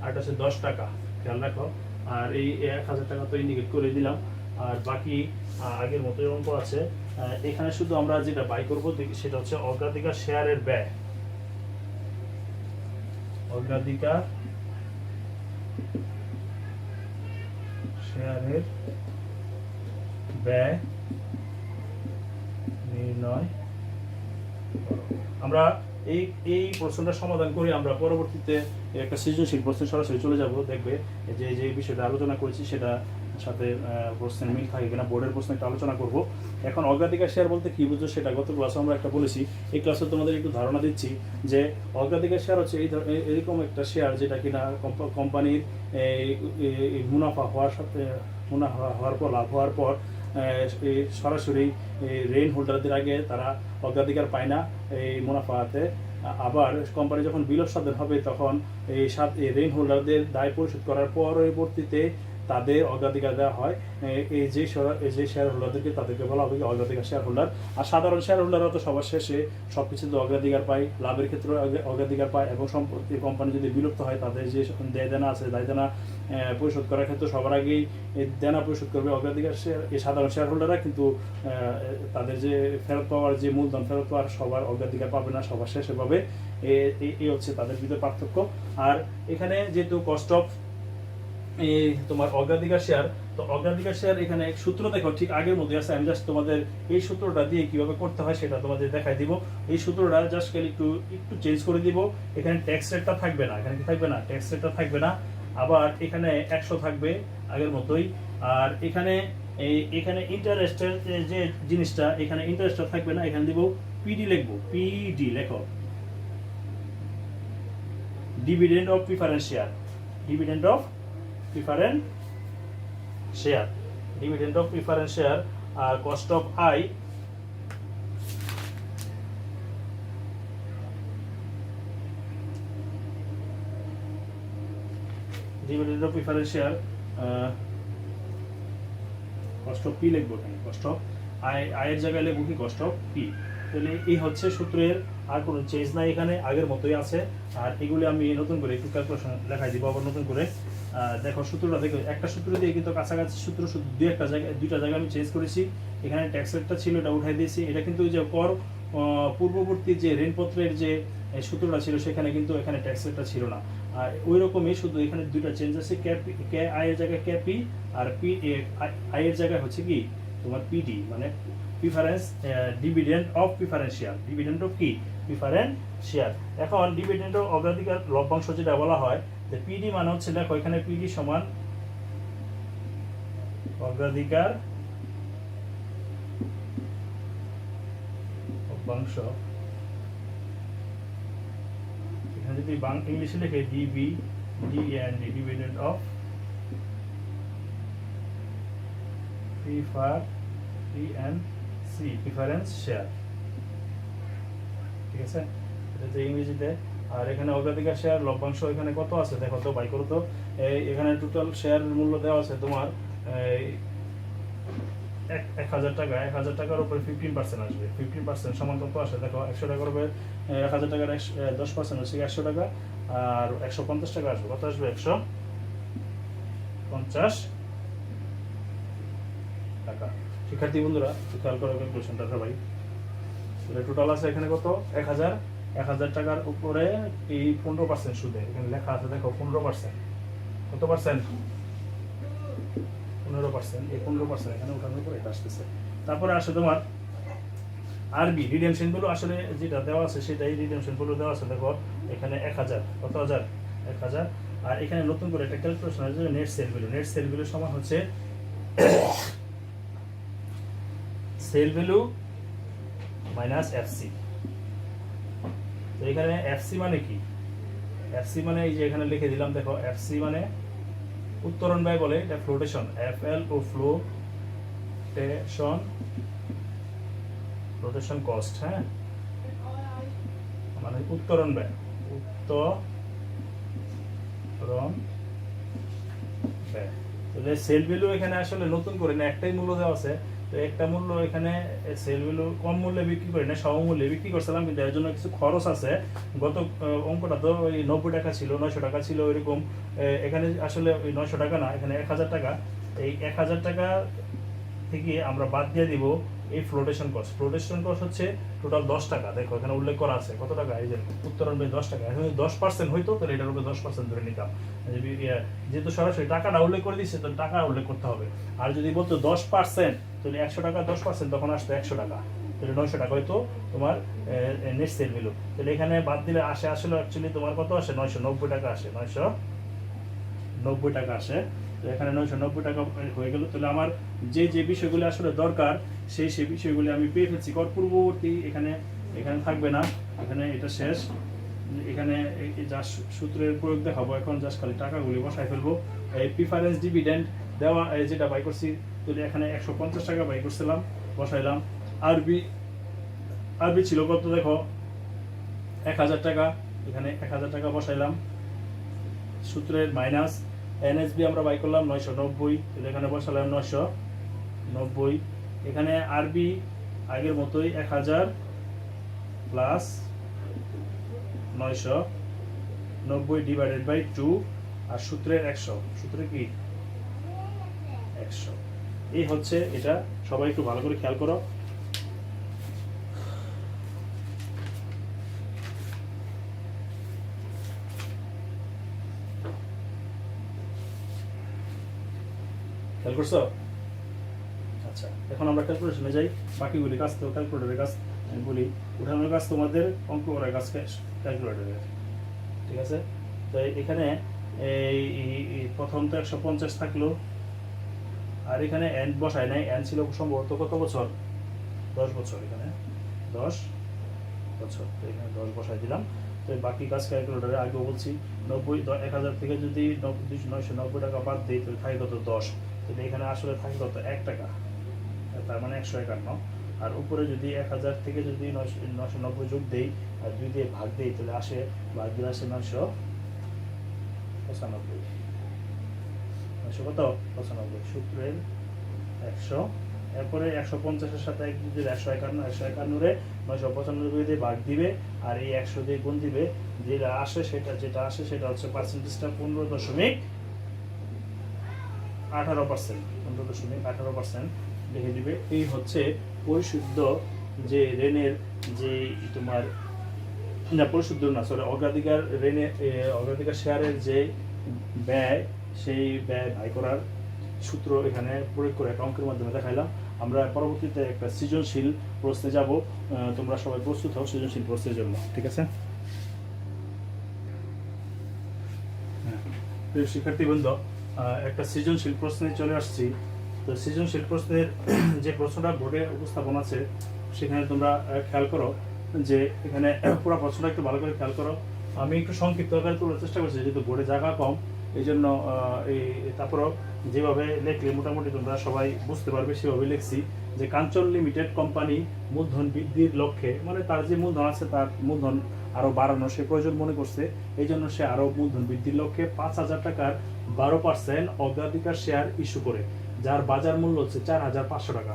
আর এটা হচ্ছে 10 টাকা, খেয়াল রাখো। আর এই 1000 টাকা তো ইন্ডিকেট করে দিলাম। আর বাকি আগের মতো অঙ্ক আছে। এখানে শুধু আমরা যেটা বাই করবো সেটা হচ্ছে অগ্রাধিকার শেয়ারের ব্যয়। অগ্রাধিকার শেয়ারের ব্যয় নির্ণয় করো। আমরা এই প্রশ্নটা সমাধান করে আমরা পরবর্তীতে একটা সৃজনশীল প্রশ্নে সরাসরি চলে যাব। দেখবে যে বিষয়টা আলোচনা করেছি সেটা সাথে প্রশ্নের মিল থাকে কিনা, বোর্ডের প্রশ্ন একটা আলোচনা করব। এখন অগ্রাধিকার শেয়ার বলতে কি বুঝছো সেটা গত ক্লাসে আমরা একটা বলেছি। এই ক্লাসে তোমাদের একটু ধারণা দিচ্ছি যে অগ্রাধিকার শেয়ার হচ্ছে এরকম একটা শেয়ার যেটা কিনা কোম্পানির মুনাফা হওয়ার সাথে হওয়ার পর, লাভ হওয়ার পর সরাসরি ঋণ হোল্ডারদের আগে তারা অগ্রাধিকার পায় না এই মুনাফাতে। আবার কোম্পানি যখন বিলোপ সাধন হবে তখন এই ঋণ হোল্ডারদের দায় পরিশোধ করার পরবর্তীতে তাদের অগ্রাধিকার দেওয়া হয়। এই যে শেয়ার হোল্ডারদেরকে তাদেরকে বলা হবে অগ্রাধিকার শেয়ার হোল্ডার। আর সাধারণ শেয়ার হোল্ডাররা তো সবার শেষে সব কিছুতে অগ্রাধিকার পায়, লাভের ক্ষেত্রে অগ্রাধিকার পায়। এবং সম্পত্তি কোম্পানি যদি বিলুপ্ত হয় তাদের যে দায় দেনা আছে, দায় দেনা পরিশোধ করার ক্ষেত্রে সবার আগেই দেনা পরিশোধ করবে অগ্রাধিকার শেয়ার এই সাধারণ শেয়ার হোল্ডাররা। কিন্তু তাদের যে ফেরত পাওয়ার যে মূলধন ফেরত পাওয়ার সবার অগ্রাধিকার পাবে না, সবার শেষে পাবে। এই হচ্ছে তাদের ভিতরে পার্থক্য। আর এখানে যেহেতু কস্ট অফ এই তোমার অগ্রাধিকার শেয়ার। তো অগ্রাধিকার শেয়ার এখানে সূত্র দেখো ঠিক আগের মধ্যে আছে, আমি জাস্ট তোমাদের এই সূত্রটা দিয়ে কিভাবে করতে হয় সেটা তোমাদের দেখাই দিব। এই সূত্রটা জাস্ট খালি একটু একটু চেঞ্জ করে দিব। এখানে ট্যাক্স রেটটা থাকবে না, এখানে কি থাকবে না, ট্যাক্স রেটটা থাকবে না। আবার এখানে 100 থাকবে আগের মতোই। আর এখানে এখানে ইন্টারেস্টের যে জিনিসটা, এখানে ইন্টারেস্টটা থাকবে না, এখানে দিব পিডি লিখবো, পিডি লেখো, dividend of preference share, dividend of preference share, dividend of preference share. আর cost of I, dividend of preference share, cost of P লিখবো এখানে, কস্ট অফ আই, আয়ের জায়গায় লিখবো কি কস্ট অফ পি। তাহলে এই হচ্ছে সূত্রের, আর কোনো চেঞ্জ নাই এখানে, আগের মতোই আছে। আর এগুলি আমি নতুন করে একটু ক্যালকুলেশন লেখাই দিব আবার নতুন করে। দেখো সূত্রটা দেখো, একটা সূত্র দিয়ে কিন্তু কাছাকাছি সূত্র, শুধু দুইটা জায়গায় আমি চেঞ্জ করেছি। এখানে ট্যাক্স রেটটা ছিল, এটা উঠাই দিয়েছি। এটা কিন্তু যে কর পূর্ববর্তী যে ঋণপত্রের যে সূত্রটা ছিল সেখানে কিন্তু এখানে ট্যাক্স রেটটা ছিল না। আর ওই রকমই শুধু এখানে দুইটা চেঞ্জ আছে, কে আয়ের জায়গায় কে পি, আর পি আয়ের জায়গায় হচ্ছে কি তোমার পিডি, মানে preference dividend of preference share, dividend of কি প্রিফারেন্স শেয়ার। এখন ডিভিডেন্ড অফ অগ্রাধিকার লভ্যাংশ যেটা বলা হয়, যে পিডি মানে হচ্ছে দেখো এখানে পিডি সমান অগ্রাধিকার লভ্যাংশ, এখানে যদি ইংলিশে লিখে DB, DND, dividend of preference, preference share, ঠিক আছে, এটা হচ্ছে ইংরেজিতে। আর এখানে অগ্রাধিকার শেয়ার লভ্যাংশ এখানে কত আছে দেখো তো, বাই করো তো। এখানে টোটাল শেয়ার মূল্য দেওয়া আছে তোমার 1000 টাকা, 1000 টাকার উপরে 15% আসবে। 15% সমান কত আসে দেখো, 100 টাকার উপরে 1000 টাকার 10% হচ্ছে 100 টাকা। আর 150 টাকা আসবে, কত আসবে 150 টাকা। শিক্ষার্থী বন্ধুরা খেয়াল করো ক্যালকুলেশনটা সবাই। তাহলে টোটাল আছে এখানে কত, 1000 টাকার উপরে এই 15% সুদে, এখানে লেখা আছে দেখো 15%, কত পার্সেন্ট, 15%, এই 15% এখানে উঠানোর পরে এটা আসতেছে। তারপরে আসে তোমার আরবি রিডেমশন গুলো, আসলে যেটা দেওয়া আছে সেটাই রিডেমশন গুলো দেওয়া আছে দেখো এখানে 1000, কত হাজার, 1000। আর এখানে নতুন করে একটা ক্যালকুলেশন আছে, net sale value, net sale value সমান হচ্ছে সেল ভ্যালু মাইনাস এফসি। তো এখানে এফসি মানে কি, এফসি মানে এই যে এখানে লিখে দিলাম দেখো, এফসি মানে উত্তরণ ব্যয় বলে, এটা ফ্লোটেশন, এফএল ও ফ্লোটেশন, ফ্লোটেশন কস্ট, হ্যাঁ, মানে উত্তরণ ব্যয়, উত্তরণ ব্যয়। তাহলে সেল ভ্যালু এখানে আসলে নতুন করে না, একটাই মূল্য দেওয়া আছে। তো একটা মূল্য এখানে সেল ভ্যালু কম মূল্যে বিক্রি করি না, সমমূল্যে বিক্রি করছিলাম, কিন্তু এর জন্য কিছু খরচ আছে। গত অঙ্কটা তো ওই 90 টাকা ছিল, 900 টাকা ছিল ওইরকম। এখানে আসলে ওই 900 টাকা না, এখানে 1000 টাকা। এই 1000 টাকা থেকে আমরা বাদ দিয়ে দিব এই ফ্লোটেশন কস্ট। ফ্লোটেশন কস্ট হচ্ছে টোটাল 10 টাকা, দেখো এখানে উল্লেখ করা আছে কত টাকা, এই যে উত্তরণ ব্যয় 10 টাকা। এখন 10% হইতো তাহলে এটার উপরে 10% ধরে নিতাম, যেহেতু সরাসরি টাকাটা উল্লেখ করে দিচ্ছে তো টাকা উল্লেখ করতে হবে। আর যদি বলতো 10%, তাহলে 100 টাকা 10%, তখন আসতো 100 টাকা, তাহলে 900 টাকা হয়তো তোমার নেট সেল ভ্যালু। তাহলে এখানে বাদ দিলে আসে আসলে অ্যাকচুয়ালি তোমার কত আসে, 990 টাকা আসে, 990 টাকা আসে। তো এখানে 990 টাকা হয়ে গেল। তাহলে আমার যে যে বিষয়গুলি আসলে দরকার সেই বিষয়গুলি আমি পেয়ে ফেলছি। কর পূর্ববর্তী এখানে থাকবে না, এখানে এটা শেষ। এখানে যা সূত্রের প্রয়োগ দেখাবো, এখন জাস্ট খালি টাকাগুলি বসাই ফেলবো। এই প্রিফারেন্স ডিভিডেন্ড দেওয়া যেটা বাই করছি, তাহলে এখানে 150 টাকা বাই করছিলাম, বসাইলাম। আরবি ছিল কত দেখো 1000 টাকা, এখানে 1000 টাকা বসাইলাম। সূত্রের মাইনাস এনএসবি আমরা বাই করলাম 990, এখানে বসালাম 990। এখানে আরবি আগের মতোই 1000 প্লাস 990 ডিভাইডেড বাই 2, আর সূত্রের 100, সূত্রে কি 100। এই হচ্ছে এটা, সবাই একটু ভালো করে খেয়াল করো। খেয়াল করছো? আচ্ছা, এখন আমরা ক্যালকুলেশনে যাই। বাকিগুলি কাজ তো ক্যালকুলেটরের কাজ, আমি বলি উঠানোর কাজ তোমাদের, অঙ্ক করার কাজ ক্যালকুলেটরের। ঠিক আছে? তো এখানে প্রথম তো 150 থাকলো, আর এখানে এন বসায় নাই, এন ছিল সম্ভবত কত বছর, 10 বছর, এখানে 10 বছর, তো এখানে 10 বসাই দিলাম। তো বাকি কাজ ক্যালকুলেটরে আগেও বলছি 1000 থেকে যদি 990 টাকা বাদ দিই তাহলে থাকে কত, 10। তাহলে এখানে আসলে থাকে কত, 1 টাকা, তার মানে 151। আর উপরে যদি 1000 থেকে যদি 990 যোগ দেই আর 2 দিয়ে ভাগ দেই তাহলে আসে, ভাগ দিলে আসে 995। 900 কত, 95, সূত্রের 100। এরপরে 150-এর সাথে যদি 151 995 দিয়ে ভাগ দিবে, আর এই 100 দিয়ে গুণ দিবে, যেটা আসে সেটা হচ্ছে পার্সেন্টেজটা 15.18%, 15.18% লিখে দিবে। এই হচ্ছে পরিশুদ্ধ যে ঋণের যে তোমার, না পরিশুদ্ধ না, সরি, অগ্রাধিকার ঋণের অগ্রাধিকার শেয়ারের যে ব্যয়, সেই ব্যয় ভাগ করার সূত্র এখানে প্রয়োগ করে একটা অঙ্কের মাধ্যমে দেখাইলাম। আমরা পরবর্তীতে একটা সৃজনশীল প্রশ্নে যাব। তোমরা সবাই প্রস্তুত হও সৃজনশীল প্রশ্নের জন্য, ঠিক আছে? প্রিয় শিক্ষার্থীবৃন্দ, একটা সৃজনশীল প্রশ্নে চলে আসছি। তো সৃজনশীল প্রশ্নের যে প্রশ্নটা বোর্ডে উপস্থাপন আছে সেখানে তোমরা খেয়াল করো যে এখানে পুরো প্রশ্নটা একটু ভালো করে খেয়াল করো। আমি একটু সংক্ষিপ্ত আকারে তোলার চেষ্টা করছি, যেহেতু বোর্ডে জায়গা কম, এই জন্য তারপরও যেভাবে লেখলে মোটামুটি তোমরা সবাই বুঝতে পারবে সেভাবে লিখছি। যে কাঞ্চন লিমিটেড কোম্পানি মূলধন বৃদ্ধির লক্ষ্যে, মানে তার যে মূলধন আছে তার মূলধন আরও বাড়ানো সে প্রয়োজন মনে করছে, এই জন্য সে আরও মূলধন বৃদ্ধির লক্ষ্যে 5,000 টাকার 12% অগ্রাধিকার শেয়ার ইস্যু করে, যার বাজার মূল্য হচ্ছে 4,500 টাকা,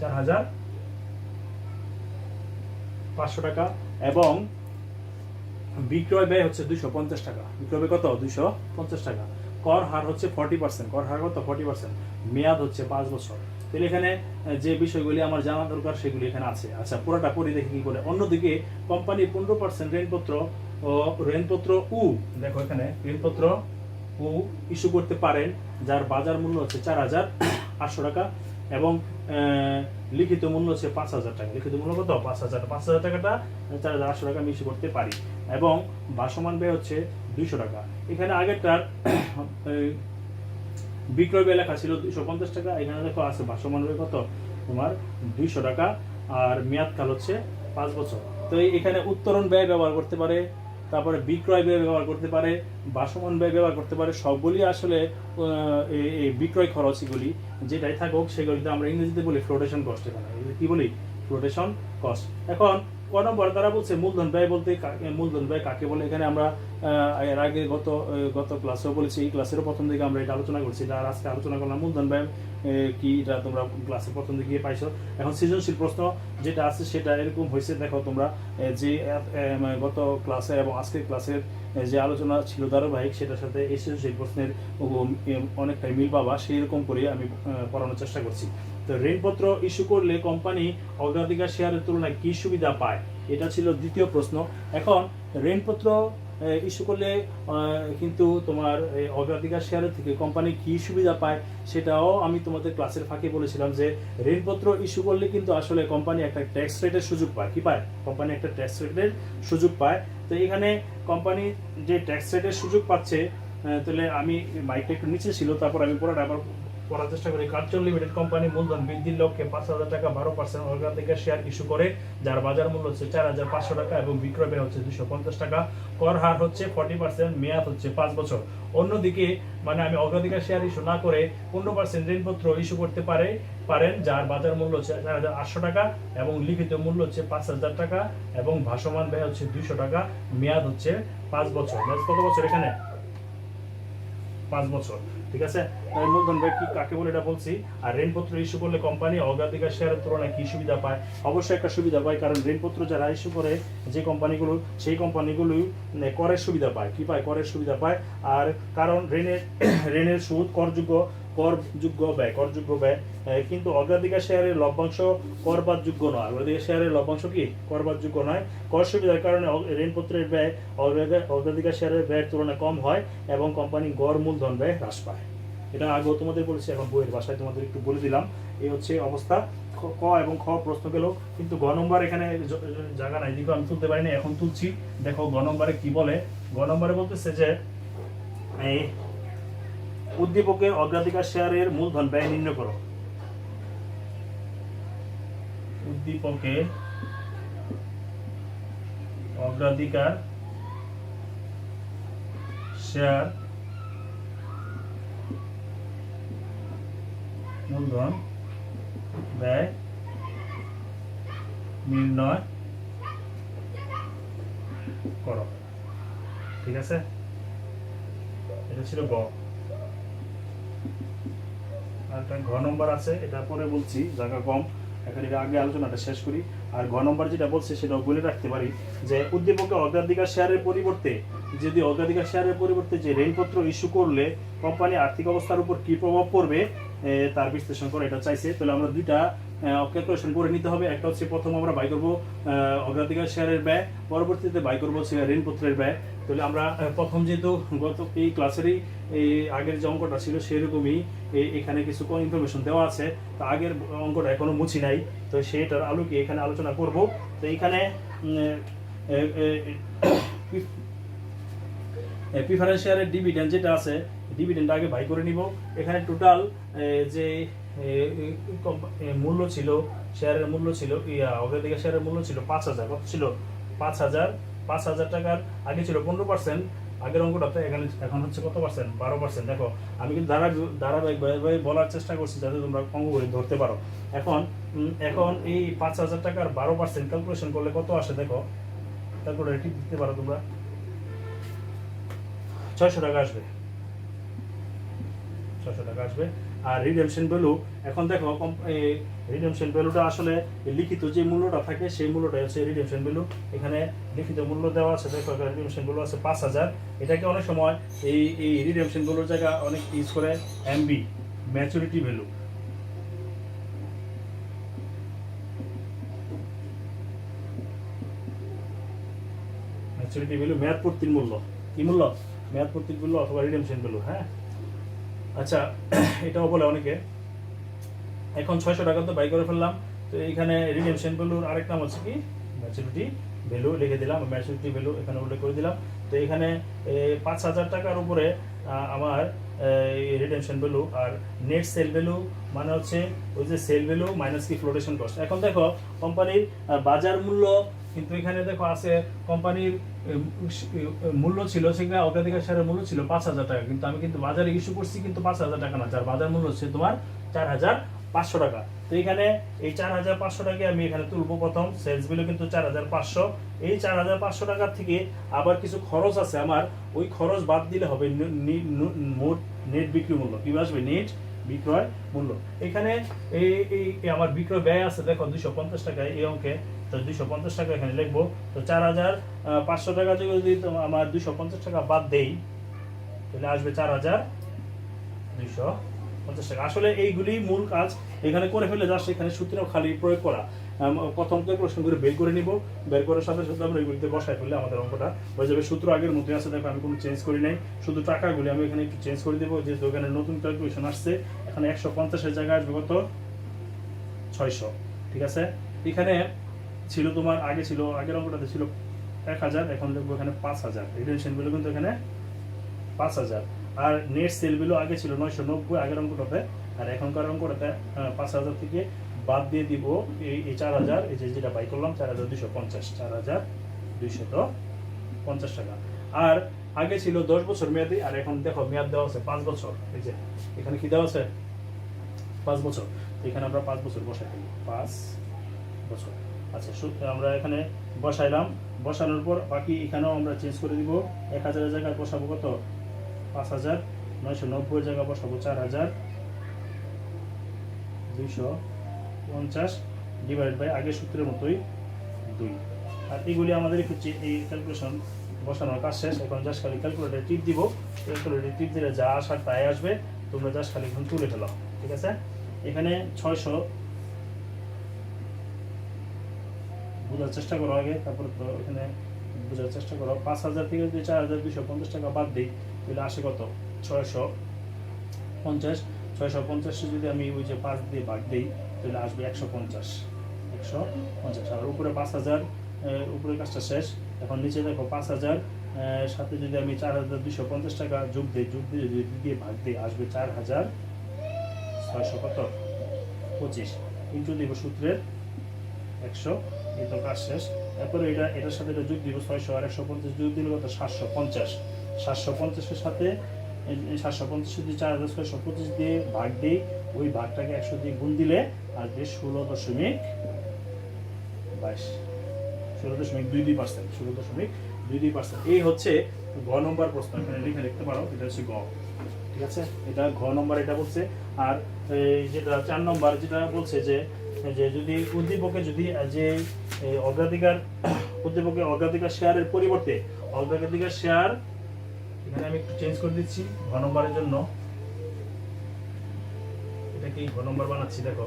4,500 টাকা, এবং বিক্রয় ব্যয় হচ্ছে 250 টাকা। বিক্রয় ব্যয় কত, 250 টাকা। কর হার হচ্ছে 40%, কর হার কত, 40%। মেয়াদ হচ্ছে 5 বছর। তাহলে এখানে যে বিষয়গুলি আমার জানা দরকার সেগুলি এখানে আছে। আচ্ছা, পুরোটা পড়ি দেখি কি করে। অন্যদিকে কোম্পানি 15% ঋণপত্র দেখো এখানে ঋণপত্র ইস্যু করতে পারেন, যার বাজার মূল্য হচ্ছে 4,500 টাকা, এবং লিখিত মূল্য হচ্ছে 5,000 টাকা। লিখিত মূল্য কত, 5,000 টাকাটা 4,500 টাকা আমি ইস্যু করতে পারি, এবং ভাসমান ব্যয় হচ্ছে 200 টাকা। এখানে আগেরটার বিক্রয় ব্যয় লেখা ছিল 250 টাকা, এখানে দেখো আছে ভাসমান ব্যয় কত, তোমার 200 টাকা, আর মেয়াদ কাল হচ্ছে 5 বছর। তো এখানে উত্তরণ ব্যয় ব্যবহার করতে পারে, তারপরে বিক্রয় ব্যয় ব্যবহার করতে পারে, ভাসমান ব্যয় ব্যবহার করতে পারে। সবগুলি আসলে এই বিক্রয় খরচ, এগুলি যেটাই থাকুক সেগুলিতে আমরা ইংরেজিতে বলি ফ্লোটেশন কস্ট। এখানে কি বলি, ফ্লোটেশন কস্ট। এখন ক নম্বর তারা বলছে মূলধন ব্যয় বলতে মূলধন ব্যয় কাকে বলে। এখানে আমরা এর আগে গত ক্লাসেও বলেছি, এই ক্লাসেরও প্রথম দিকে আমরা এটা আলোচনা করছি, আর আজকে আলোচনা করলাম মূলধন ব্যয় কি, এটা তোমরা ক্লাসের প্রথম দিকে পাইছো। এখন সৃজনশীল প্রশ্ন যেটা আছে সেটা এরকম হয়েছে, দেখো তোমরা যে গত ক্লাসে এবং আজকের ক্লাসের যে আলোচনা ছিল ধারাবাহিক, সেটার সাথে এই সৃজনশীল প্রশ্নের অনেকটাই মিল পাবা, সেই রকম করে আমি পড়ানোর চেষ্টা করছি। তো ঋণপত্র ইস্যু করলে কোম্পানি অগ্রাধিকার শেয়ারের তুলনায় কি সুবিধা পায়, এটা ছিল দ্বিতীয় প্রশ্ন। এখন ঋণপত্র ইস্যু করলে কিন্তু তোমার অগ্রাধিকার শেয়ারের থেকে কোম্পানি কি সুবিধা পায় সেটাও আমি তোমাদের ক্লাসের ফাঁকে বলেছিলাম, যে ঋণপত্র ইস্যু করলে কিন্তু আসলে কোম্পানি একটা ট্যাক্স রেটের সুযোগ পায়। কি পায়, কোম্পানি একটা ট্যাক্স রেটের সুযোগ পায়। তো এখানে কোম্পানি যে ট্যাক্স রেটের সুযোগ পাচ্ছে, তাহলে আমি মাইকটা একটু নিচে ছিল, তারপর আমি পুরোটা আবার পড়ার চেষ্টা করি। কাঞ্চন লিমিটেড কোম্পানি মূলধন বৃদ্ধির লক্ষ্যে 5,000 টাকা 12% অগ্রাধিকার শেয়ার ইস্যু করে, যার বাজার মূল্য হচ্ছে 4,500 টাকা, এবং বিক্রয় ব্যয় হচ্ছে 250 টাকা। কর হার হচ্ছে 40%, মেয়াদ হচ্ছে 5 বছর। অন্যদিকে মানে আমি অগ্রাধিকার শেয়ার ইস্যু না করে 15% ঋণপত্র ইস্যু করতে পারেন, যার বাজার মূল্য হচ্ছে 4,800 টাকা, এবং লিখিত মূল্য হচ্ছে 5,000 টাকা, এবং ভাসমান ব্যয় হচ্ছে 200 টাকা। মেয়াদ হচ্ছে 5 বছর। মেয়াদ কত বছর, এখানে 5 বছর। ঠিক আছে, মূলধন ব্যয় কি কাকে বলে এটা বলছি। আর ঋণপত্র ইস্যু করলে কোম্পানি অগ্রাধিকার শেয়ারের তুলনায় কি সুবিধা পায়, অবশ্যই একটা সুবিধা পায়, কারণ ঋণপত্র যারা ইস্যু করে যে কোম্পানিগুলো, সেই কোম্পানিগুলোই করের সুবিধা পায়। কি পায়, করের সুবিধা পায়। আর কারণ ঋণের সুদ করযোগ্য ব্যয়, কিন্তু অগ্রাধিকার শেয়ারের লভ্যাংশ করবারযোগ্য নয়। অগ্রাধিকার শেয়ারের লভ্যাংশ কি করবারযোগ্য নয়। কর সুবিধার কারণে ঋণপত্রের ব্যয় অগ্রাধিকার শেয়ারের ব্যয়ের তুলনায় কম হয়, এবং কোম্পানি গড় মূলধন ব্যয় হ্রাস পায়। এটা আগেও তোমাদের বলেছি, এখন বইয়ের ভাষায় তোমাদের একটু বলে দিলাম। এই হচ্ছে অবস্থা। ক এবং খ প্রশ্ন গেল, কিন্তু গ নম্বর এখানে জায়গা নাই, দেখো আমি তুলতে পারিনি, এখন তুলছি। দেখো গ নম্বরে কি বলে। গ নম্বরে বলতেছে যে এই উদ্দীপকের অগ্রাধিকার শেয়ারের মূলধন ব্যয় নির্ণয় করো। উদ্দীপকের অগ্রাধিকার শেয়ার মূলধন ব্যয় নির্ণয় করো। ঠিক আছে, এটা ছিল গ। আর একটা ঘ নম্বর আছে, এটা পরে বলছি, জায়গা কম, এখন এটা আগে আলোচনাটা শেষ করি। আর ঘ নম্বর যেটা বলছে সেটাও বলে রাখতে পারি, যে উদ্দীপকে অগ্রাধিকার শেয়ারের পরিবর্তে, যদি অগ্রাধিকার শেয়ারের পরিবর্তে যে ঋণপত্র ইস্যু করলে কোম্পানি আর্থিক অবস্থার উপর কি প্রভাব পড়বে তার বিশ্লেষণ করে এটা চাইছে। তাহলে আমরা দুইটা ক্যালকুলেশন করে নিতে হবে। একটা হচ্ছে প্রথম আমরা বাই করবো অগ্রাধিকার শেয়ারের ব্যয়, পরবর্তীতে বাই করবো ঋণপত্রের ব্যয়। তাহলে আমরা প্রথম যেহেতু গত এই ক্লাসেরই এই আগের যে অঙ্কটা ছিল সেরকমই এখানে কিছু ইনফরমেশন দেওয়া আছে, তো আগের অঙ্কটা এখনো মুছি নাই, তো সেটার আলোকে এখানে আলোচনা করব। তো এইখানে প্রিফারেন্স শেয়ারের ডিভিডেন্ড যেটা আছে, ডিভিডেন্ড আগে বাই করে নিব। এখানে টোটাল যে মূল্য ছিল, শেয়ারের মূল্য ছিল, অগ্রাধিকার শেয়ারের মূল্য ছিল 5,000। কত ছিল? 5,000 টাকার আগে ছিল 15%, আগের অঙ্কটাতে, এখন হচ্ছে কত পার্সেন্ট? 12%। দেখো আমি কিন্তু ধারাবাহিকভাবে বলার চেষ্টা করছি যাতে তোমরা অঙ্কগুলি ধরতে পারো। এখন এই 5,000 টাকার 12% ক্যালকুলেশন করলে কত আসে? দেখো ক্যালকুলেটর দিতে পারো তোমরা, 600 টাকা আসবে। 600 টাকা আসবে। আর রিডেমশন ভ্যালু, এখন দেখো রিডেমশন ভ্যালুটা আসলে লিখিত যে মূল্যটা থাকে সেই মূল্যটা হচ্ছে রিডেমশন ভ্যালু। এখানে লিখিত মূল্য দেওয়া আছে, দেখো রিডেমশন ভ্যালু আছে 5,000। এটাকে অনেক সময় এই রিডেমশন ভ্যালুর জায়গা অনেক ইউজ করে MB, maturity value. Maturity value মেয়াদ পূর্তির মূল্য, কি মূল্য? মেয়াদ পূর্তির মূল্য অথবা রিডেমশন ভ্যালু। হ্যাঁ, আচ্ছা, এটাও বলে অনেকে। এখন 600 টাকা তো বাই করে ফেললাম, তো এইখানে রিডেমশন ভ্যালুর আরেক নাম হচ্ছে কি? ম্যাচুরিটি ভ্যালু লিখে দিলাম, ম্যাচুরিটি ভ্যালু এখানে উল্লেখ করে দিলাম। তো এখানে 5,000 টাকার উপরে আমার রিডেমশন ভ্যালু, আর নেট সেল ভ্যালু মানে হচ্ছে ওই যে সেল ভ্যালু মাইনাস কি ফ্লোটেশন কস্ট। এখন দেখো কোম্পানির বাজার মূল্য কিন্তু এখানে দেখো আছে, কোম্পানির মূল্য ছিল, সেখানে অগ্রাধিকার শেয়ারের মূল্য ছিল 5,000 টাকা, কিন্তু আমি কিন্তু বাজারে ইস্যু করছি কিন্তু 5,000 টাকা না, যার বাজার মূল্য হচ্ছে তোমার 4,500 টাকা। তো এখানে এই 4,500 টাকা আমি এখানে তুলবো। প্রথম সেলস ভ্যালু কিন্তু 4,500। এই 4,500 টাকার থেকে আবার কিছু খরচ আছে আমার, ওই খরচ বাদ দিলে হবে মোট নেট বিক্রি মূল্য। কি আসবে? নেট বিক্রয় মূল্য। এখানে এই আমার বিক্রয় ব্যয় আছে, দেখো 250 টাকা এই অঙ্কে, তো 250 টাকা এখানে লিখবো। তো 4,500 টাকা যদি আমার 250 টাকা বাদ দেই, তাহলে আসবে 4,250 টাকা। আসলে এইগুলি মূল কাজ এখানে করে ফেলে, জাস্ট এখানে সূত্র খালি প্রয়োগ করা। প্রথম ক্যালকুলেশন করে বের করে নিব, বের করার সাথে সাথে আমরা এগুলিতে বসায় ফেললে আমাদের অঙ্কটা হয়ে যাবে। সূত্র আগের মধ্যে আছে, দেখো আমি কোনো চেঞ্জ করি নাই, শুধু টাকাগুলি আমি এখানে একটু চেঞ্জ করে দেবো, যেহেতু এখানে নতুন ক্যালকুলেশন আসছে। এখানে 150-এর জায়গায় আসবে কত? 600। ঠিক আছে, এখানে ছিল তোমার আগে ছিল, আগের অঙ্কটাতে ছিল 1,000, এখন লিখবো এখানে 5,000। রিটেনশন ভ্যালু কিন্তু এখানে 5,000। আর নেট সেল ভ্যালু আগে ছিল 990 আগের অঙ্কটাতে, আর এখনকার অঙ্কটাতে 5,000 থেকে বাদ দিয়ে দিব এই 4,000, এই যেটা বাই করলাম 4,250, 4,250 টাকা। আর আগে ছিল 10 বছর মেয়াদি, আর এখন দেখো মেয়াদ দেওয়া আছে 5 বছর। এই যে এখানে কি দেওয়া আছে? 5 বছর। এখানে আমরা 5 বছর বসাই দিই, 5 বছর। আচ্ছা, আমরা এখানে বসাইলাম, বসানোর পর বাকি এখানেও আমরা চেঞ্জ করে দিব। 1,000-এর জায়গায় বসাবো কত? 5,000। 990-এর জায়গায় বসাবো 4,250 ডিভাইড বাই আগের সূত্রের মতোই 2। আর এগুলি আমাদের একটু এই ক্যালকুলেশন বসানোর কাজ শেষ। এখন জাস্ট খালি ক্যালকুলেটর টিপ দিব, ক্যালকুলেটর টিপ দিলে যা আসার তাই আসবে, তোমরা জাস্ট খালি এখন তুলে ফেলো। ঠিক আছে, এখানে 600 বোঝার চেষ্টা করো আগে, তারপরে তো এখানে বোঝার চেষ্টা করো। 5,000 থেকে যদি 4,250 টাকা বাদ দিই, তাহলে আসে কত? 600 650, 650 যদি আমি ওই যে 5 দিয়ে ভাগ দিই তাহলে আসবে 150, 150। আর উপরে 5000, উপরের কাজটা শেষ। এখন নিচে দেখো 5000 সাথে যদি আমি 4250 টাকা যোগ দিই যদি দিয়ে ভাগ দিই আসবে 4625 ইন্টু দিব সূত্রের 100। এই তো কাজ শেষ। এরপরে এটার সাথে এটা যোগ দিব 600 আর 150 যোগ দিলে কত 750। 750-এর সাথে 750 যদি 4625 দিয়ে ভাগ দিই ওই ভাগটাকে 100 দিয়ে গুণ দিলে আসবে 16.22, 16.22%, 16.22%। এই হচ্ছে ঘ নম্বর প্রশ্ন। এখানে লিখে লিখতে পারো, এটা হচ্ছে গ। ঠিক আছে, এটা ঘ নম্বর এটা বলছে। আর যেটা 4 নম্বর যেটা বলছে যে যদি উদ্দীপকে যদি যে অগ্রাধিকার শেয়ারের পরিবর্তে অগ্রাধিকার শেয়ার, এখানে আমি একটু চেঞ্জ করে দিচ্ছি ঘ নম্বরের জন্য, এটাকে ঘ নম্বর বানাচ্ছি। দেখো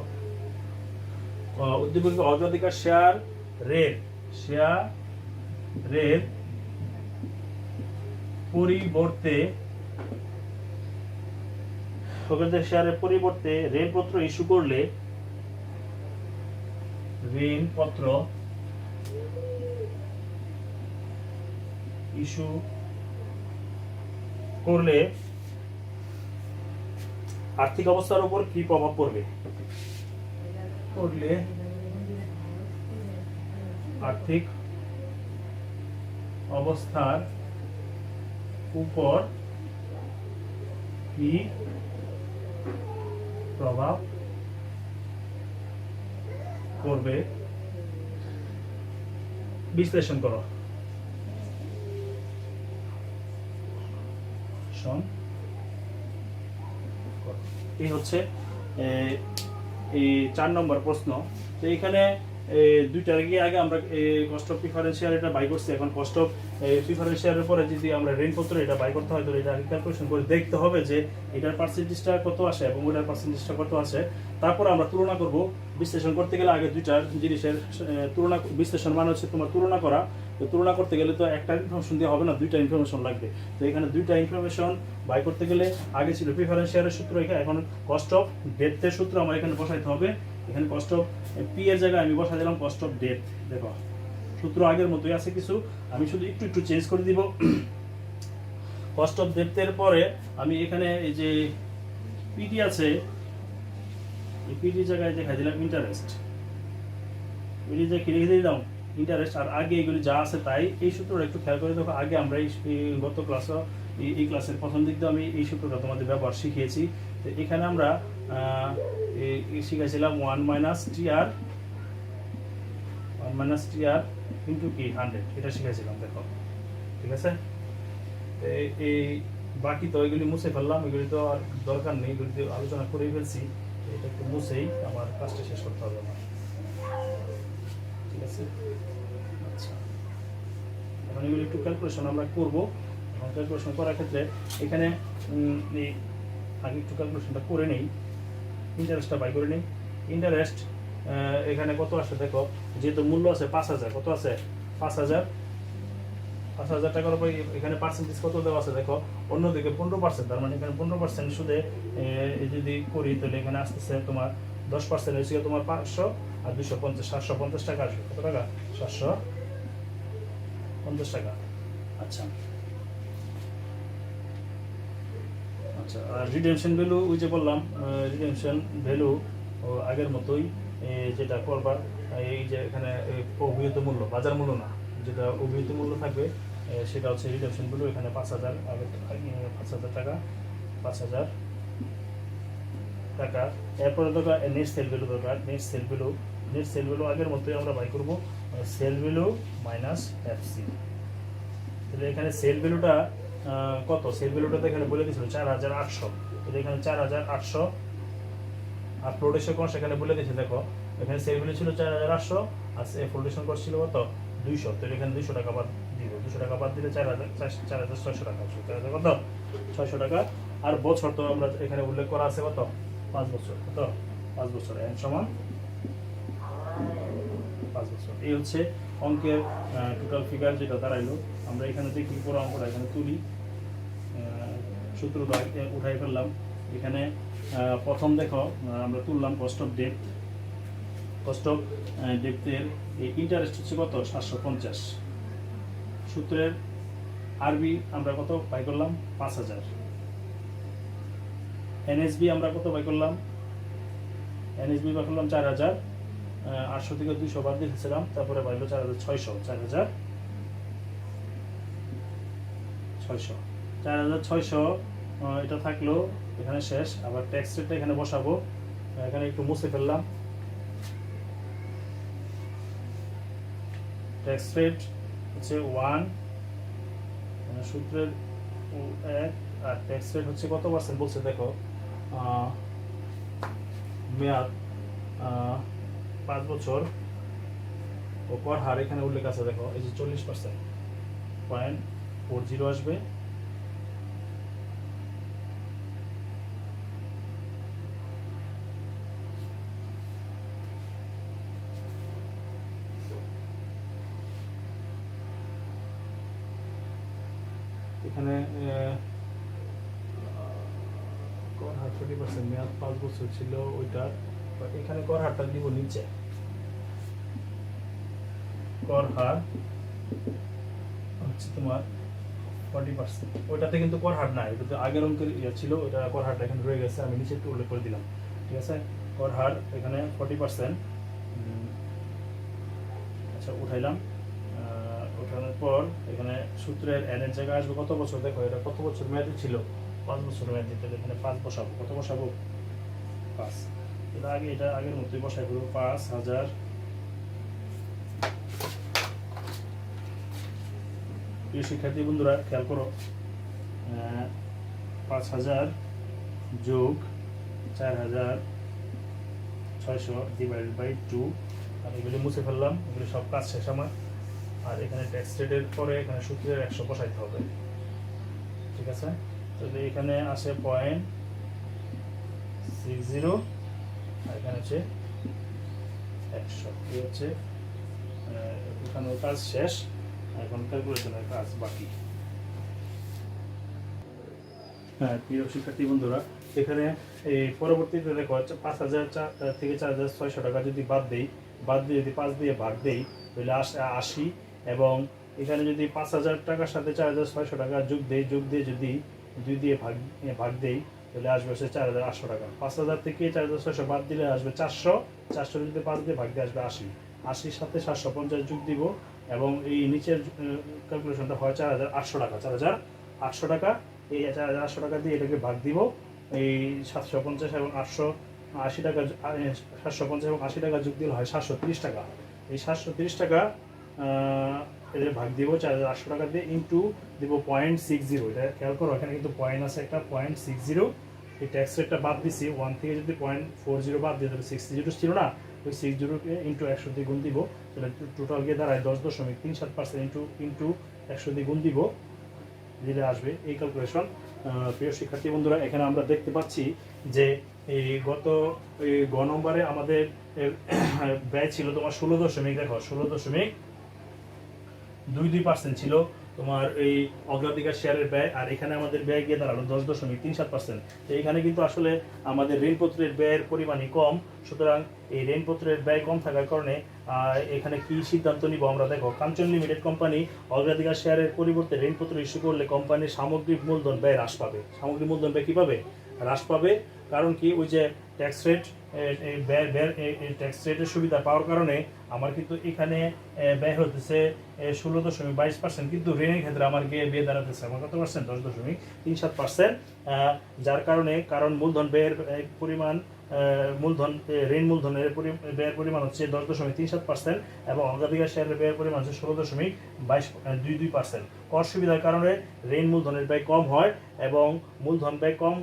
উদ্দীপকে অগ্রাধিকার শেয়ারের পরিবর্তে অগ্রাধিকার শেয়ারের পরিবর্তে ঋণপত্র ইস্যু করলে আর্থিক অবস্থার উপর কি প্রভাব পড়বে? আর্থিক অবস্থার উপর কি প্রভাব পড়বে বিশ্লেষণ করো। এই হচ্ছে এই 4 নম্বর প্রশ্ন। তো এখানে দুইটার আগে আমরা কস্ট অফ প্রিফারেন্সিয়াল এটা বাই করছি। এখন কস্ট অফ প্রিফারেন্সিয়ালের পরে যদি আমরা ঋণপত্র এটা বাই করতে হয় তাহলে এটা ক্যালকুলেশন করে দেখতে হবে যে এটার পার্সেন্টেজটা কত আসে এবং ওটার পার্সেন্টেজটা কত আসে। তারপর আমরা তুলনা করব। বিশ্লেষণ করতে গেলে আগে দুইটার জিনিসের তুলনা, বিশ্লেষণ মানে হচ্ছে তোমার তুলনা করা। তো তুলনা করতে গেলে তো একটা ইনফরমেশন দিয়ে হবে না, দুইটা ইনফরমেশন লাগবে। তো এখানে দুইটা ইনফরমেশন বাই করতে গেলে আগে ছিল প্রিফারেন্সিয়ালের সূত্র, এখন কস্ট অফ ডেপ্থের সূত্র আমার এখানে বসাইতে হবে। এখানে কস্ট অফ পি এর জায়গায় আমি বসাই দিলাম কস্ট অফ ডেপ্থ। দেখো সূত্র আগের মতোই আছে, কিছু আমি শুধু একটু চেঞ্জ করে দিব। কস্ট অফ ডেপ্থের পরে আমি এখানে এই যে পিডি আছে, এই পিডি জায়গায় দেখাই দিলাম ইন্টারেস্ট। পিডি যে লিখে দিলাম ইন্টারেস্ট। আর আগে এগুলি যা আছে তাই। এই সূত্রটা একটু খেয়াল করে দেখো, আগে আমরা গত ক্লাসে এই ক্লাসের প্রথম দিক দিয়ে আমি এই সূত্রটা তোমাদের ব্যবহার শিখিয়েছি। তো এখানে আমরা শিখেছিলাম 1 মাইনাস টিআর ইন্টু কি 100, এটা শিখেছিলাম। দেখো ঠিক আছে, এই বাকি তো এগুলি মুছে ফেললাম, এগুলি তো আর দরকার নেই, এগুলি তো আলোচনা করেই ফেলছি। এটা একটু মুছেই আমার কাজটা শেষ করতে হবে আমার। ঠিক আছে, আচ্ছা এখন এগুলি একটু ক্যালকুলেশন আমরা করবো। এখন ক্যালকুলেশন করার ক্ষেত্রে এখানে আগে একটু ক্যালকুলেশনটা করে নেই, ইন্টারেস্টটা বাই করে নেই। ইন্টারেস্ট এখানে কত আসে দেখো, যেহেতু মূল্য আছে 5000, কত আছে 5000 টাকার উপরে এখানে পার্সেন্টেজ কত দেওয়া আছে দেখো, অন্যদিকে 15%, তার মানে এখানে 15% সুদে যদি করি তাহলে এখানে আসতেছে তোমার 10% হয়েছে তোমার 500 আর 250, 750 টাকা আসবে। কত টাকা? 750 টাকা। আচ্ছা আচ্ছা, আর রিডেমশন ভ্যালু ওই যে বললাম, রিডেমশন ভ্যালু আগের মতোই যেটা করবা, এই যে এখানে অভিহিত মূল্য, বাজার মূল্য না, যেটা অভিহিত মূল্য থাকবে সেটা হচ্ছে রিডেমশন ভ্যালু। এখানে 5000 আগে 5000 টাকা, 5000 টাকা। এরপরে দরকার নেট সেল ভ্যালু, দরকার নেট সেল ভ্যালু আগের মতোই আমরা বাই করবো, সেল ভ্যালু মাইনাস এফসি। তাহলে এখানে সেল ভ্যালুটা কত? সেল ভ্যালুটা তো এখানে বলে দিয়েছিল 4800। তাহলে এখানে 4800 আর ফ্লোটেশন কস্ট এখানে বলে দিয়েছে। দেখো এখানে সেল ভ্যালু ছিল 4800 আর ফ্লোটেশন কস্ট ছিল কত? 200। তাহলে এখানে 200 টাকা বাদ দিব, 200 টাকা বাদ দিলে 4600 টাকা আসবে। কত? 600 টাকা। আর বছর তো আমরা এখানে উল্লেখ করা আছে কত? 5 বছর। কত? 5 বছর, এন সমান 5 বছর। এই হচ্ছে অঙ্কের টোটাল ফিগার যেটা দাঁড়াইলো। আমরা এখানে দেখি পুরো অঙ্কটা এখানে তুলি, সূত্রটা উঠাই ফেললাম। এখানে প্রথম দেখো আমরা তুললাম কস্ট অফ ডেপ্থ। কস্ট অফ ডেপ্থের এই ইন্টারেস্ট হচ্ছে কত 750। সূত্রের আরবি আমরা কত বাই করলাম 5000। এনএসবি আমরা কত বাই করলাম, এনএসবি বাই করলাম 4000। 800 থেকে 200 বাদ দিয়েছিলাম, তারপরে বাইলো 4600। 4600 এটা থাকলো এখানে শেষ। আবার ট্যাক্স রেটটা এখানে বসাবো, এখানে একটু মুছে ফেললাম। ট্যাক্স রেট হচ্ছে 1, সূত্রের 1, আর ট্যাক্স রেট হচ্ছে কত পার্সেন্ট বলছে দেখো, মেয়াদ 5 বছর, ও কর হার এখানে উল্লেখ আছে দেখো, এই যে 40%, 0.40 আসবে। এখানে কর হার 40%, মেয়াদ 5 বছর ছিল ওইটা, এখানে কর হারটা দিব নিচে। কর হার হচ্ছে তোমার 40%, ওইটাতে কিন্তু কর হার নাই, ওটাতে আগের অঙ্কের ছিল, ওইটা কর হারটা এখানে রয়ে গেছে, আমি নিচে একটু উল্লেখ করে দিলাম। ঠিক আছে, কর হার এখানে 40%। আচ্ছা উঠাইলাম। ওঠানোর পর এখানে সূত্রের এনের জায়গায় আসবে কত বছর, দেখো এটা কত বছর মেয়াদি ছিল, 5 বছর মেয়াদি, তাহলে এখানে 5 বসাবো। কত বসাবো 5, এটা আগের মতোই বসাই করবো 5000। প্রিয় শিক্ষার্থী বন্ধুরা খেয়াল করো, 5000 যোগ 4600 ডিভাইডেড বাই 2। আর এগুলি মুছে ফেললাম, এগুলি সব কাজ শেষ আমার। আর এখানে ট্যাক্স রেটের পরে এখানে সূত্রের 100 বসাইতে হবে। ঠিক আছে, তাহলে এখানে আসে 0.60, আর এখানে হচ্ছে 100। এই হচ্ছে এখানে কাজ শেষ, এখন ক্যালকুলেশনের কাজ বাকি। হ্যাঁ প্রিয় শিক্ষার্থী বন্ধুরা, এখানে এই পরবর্তীতে দেখো 5000 থেকে 4600 টাকা যদি বাদ দিয়ে যদি 5 দিয়ে ভাগ দেই তাহলে আসে 80। এবং এখানে যদি 5000 টাকার সাথে 4600 টাকা যোগ দিয়ে যদি 2 দিয়ে ভাগ দেই তাহলে আসবে হচ্ছে 4800 টাকা। 5000 থেকে 4600 বাদ দিলে আসবে 400। 400 যদি 5 দিয়ে ভাগ দিয়ে আসবে 80। 80-র সাথে 750 যোগ দিব, এবং এই নিচের ক্যালকুলেশনটা হয় 4800 টাকা। 4800 টাকা, এই 4800 টাকা দিয়ে এটাকে ভাগ দিব। এই 750 এবং 880 টাকা, 750 এবং 80 টাকা যোগ দিলে হয় 730 টাকা। এই 730 টাকা এদের ভাগ দিব 4800 টাকা দিয়ে, ইন্টু দিব 0.60। এটা খেয়াল করো, এখানে কিন্তু পয়েন্ট আছে একটা 0.60। এই ট্যাক্স রেটটা বাদ দিছি, 1 থেকে যদি 0.40 বাদ দিয়ে তাহলে 60 ছিল না, ওই 60কে ইন্টু 100 দিয়ে গুণ দিব, তাহলে টোটাল গিয়ে দাঁড়ায় 10.37% ইন্টু 100 দিয়ে গুণ দিব, দিলে আসবে এই ক্যালকুলেশন। প্রিয় শিক্ষার্থী বন্ধুরা, এখানে আমরা দেখতে পাচ্ছি যে এই গত গ নম্বরে আমাদের ব্যয় ছিল তোমার 16.22% ছিল তোমার এই অগ্রাধিকার শেয়ারের ব্যয়, আর এখানে আমাদের ব্যয় গিয়ে দাঁড়ালো 10.37%। তো এখানে কিন্তু আসলে আমাদের ঋণপত্রের ব্যয়ের পরিমাণই কম, সুতরাং এই ঋণপত্রের ব্যয় কম থাকার কারণে এখানে কি সিদ্ধান্ত নিব আমরা, দেখো কাঞ্চন লিমিটেড কোম্পানি অগ্রাধিকার শেয়ারের পরিবর্তে ঋণপত্র ইস্যু করলে কোম্পানির সামগ্রিক মূলধন ব্যয় হ্রাস পাবে। সামগ্রিক মূলধন ব্যয় কী পাবে, হ্রাস পাবে। কারণ কি, ওই যে ট্যাক্স রেট, ট্যাক্স রেটের সুবিধা পাওয়ার কারণে আমার কিন্তু এখানে ব্যয় হতেছে 16.22%, কিন্তু ঋণের ক্ষেত্রে আমার ব্যয় দাঁড়াতেছে আমার কত পার্সেন্ট, 10.37%। যার কারণ মূলধন ব্যয়ের পরিমাণ, ঋণ মূলধনের ব্যয়ের পরিমাণ হচ্ছে 10.37%, এবং অগ্রাধিকার শেয়ারের ব্যয়ের পরিমাণ হচ্ছে 16.22%। কর সুবিধার কারণে ঋণ মূলধনের ব্যয় কম হয়, এবং মূলধন ব্যয় কম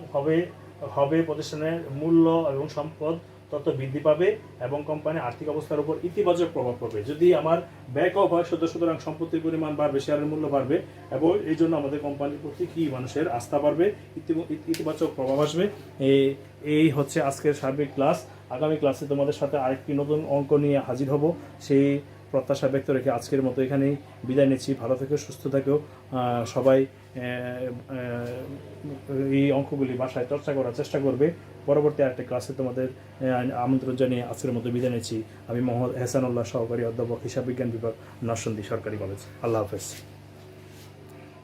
হবে প্রতিষ্ঠানের মূল্য এবং সম্পদ তত বৃদ্ধি পাবে, এবং কোম্পানির আর্থিক অবস্থার উপর ইতিবাচক প্রভাব পড়বে। যদি আমার ব্যয় কম হয় সুতরাং সম্পত্তির পরিমাণ বাড়বে, শেয়ারের মূল্য বাড়বে, এবং এই জন্য আমাদের কোম্পানির প্রতি কি মানুষের আস্থা বাড়বে, ইতিবাচক প্রভাব আসবে। এই হচ্ছে আজকের সার্বিক ক্লাস। আগামী ক্লাসে তোমাদের সাথে আরেকটি নতুন অঙ্ক নিয়ে হাজির হব। সেই প্রত্যাশা ব্যক্ত রেখে আজকের মতো এখানেই বিদায় নিচ্ছি। ভালো থেকো, সুস্থ থেকো, সবাই এই অঙ্কগুলি বাসায় চর্চা করার চেষ্টা করবে। পরবর্তী আরেকটা ক্লাসে তোমাদের আমন্ত্রণ জানিয়ে আজকের মতো বিদায় নিচ্ছি। আমি মোহাম্মদ এহসানুল্লাহ, সহকারী অধ্যাপক, হিসাব বিজ্ঞান বিভাগ, নরসিংদী সরকারি কলেজ। আল্লাহ হাফেজ।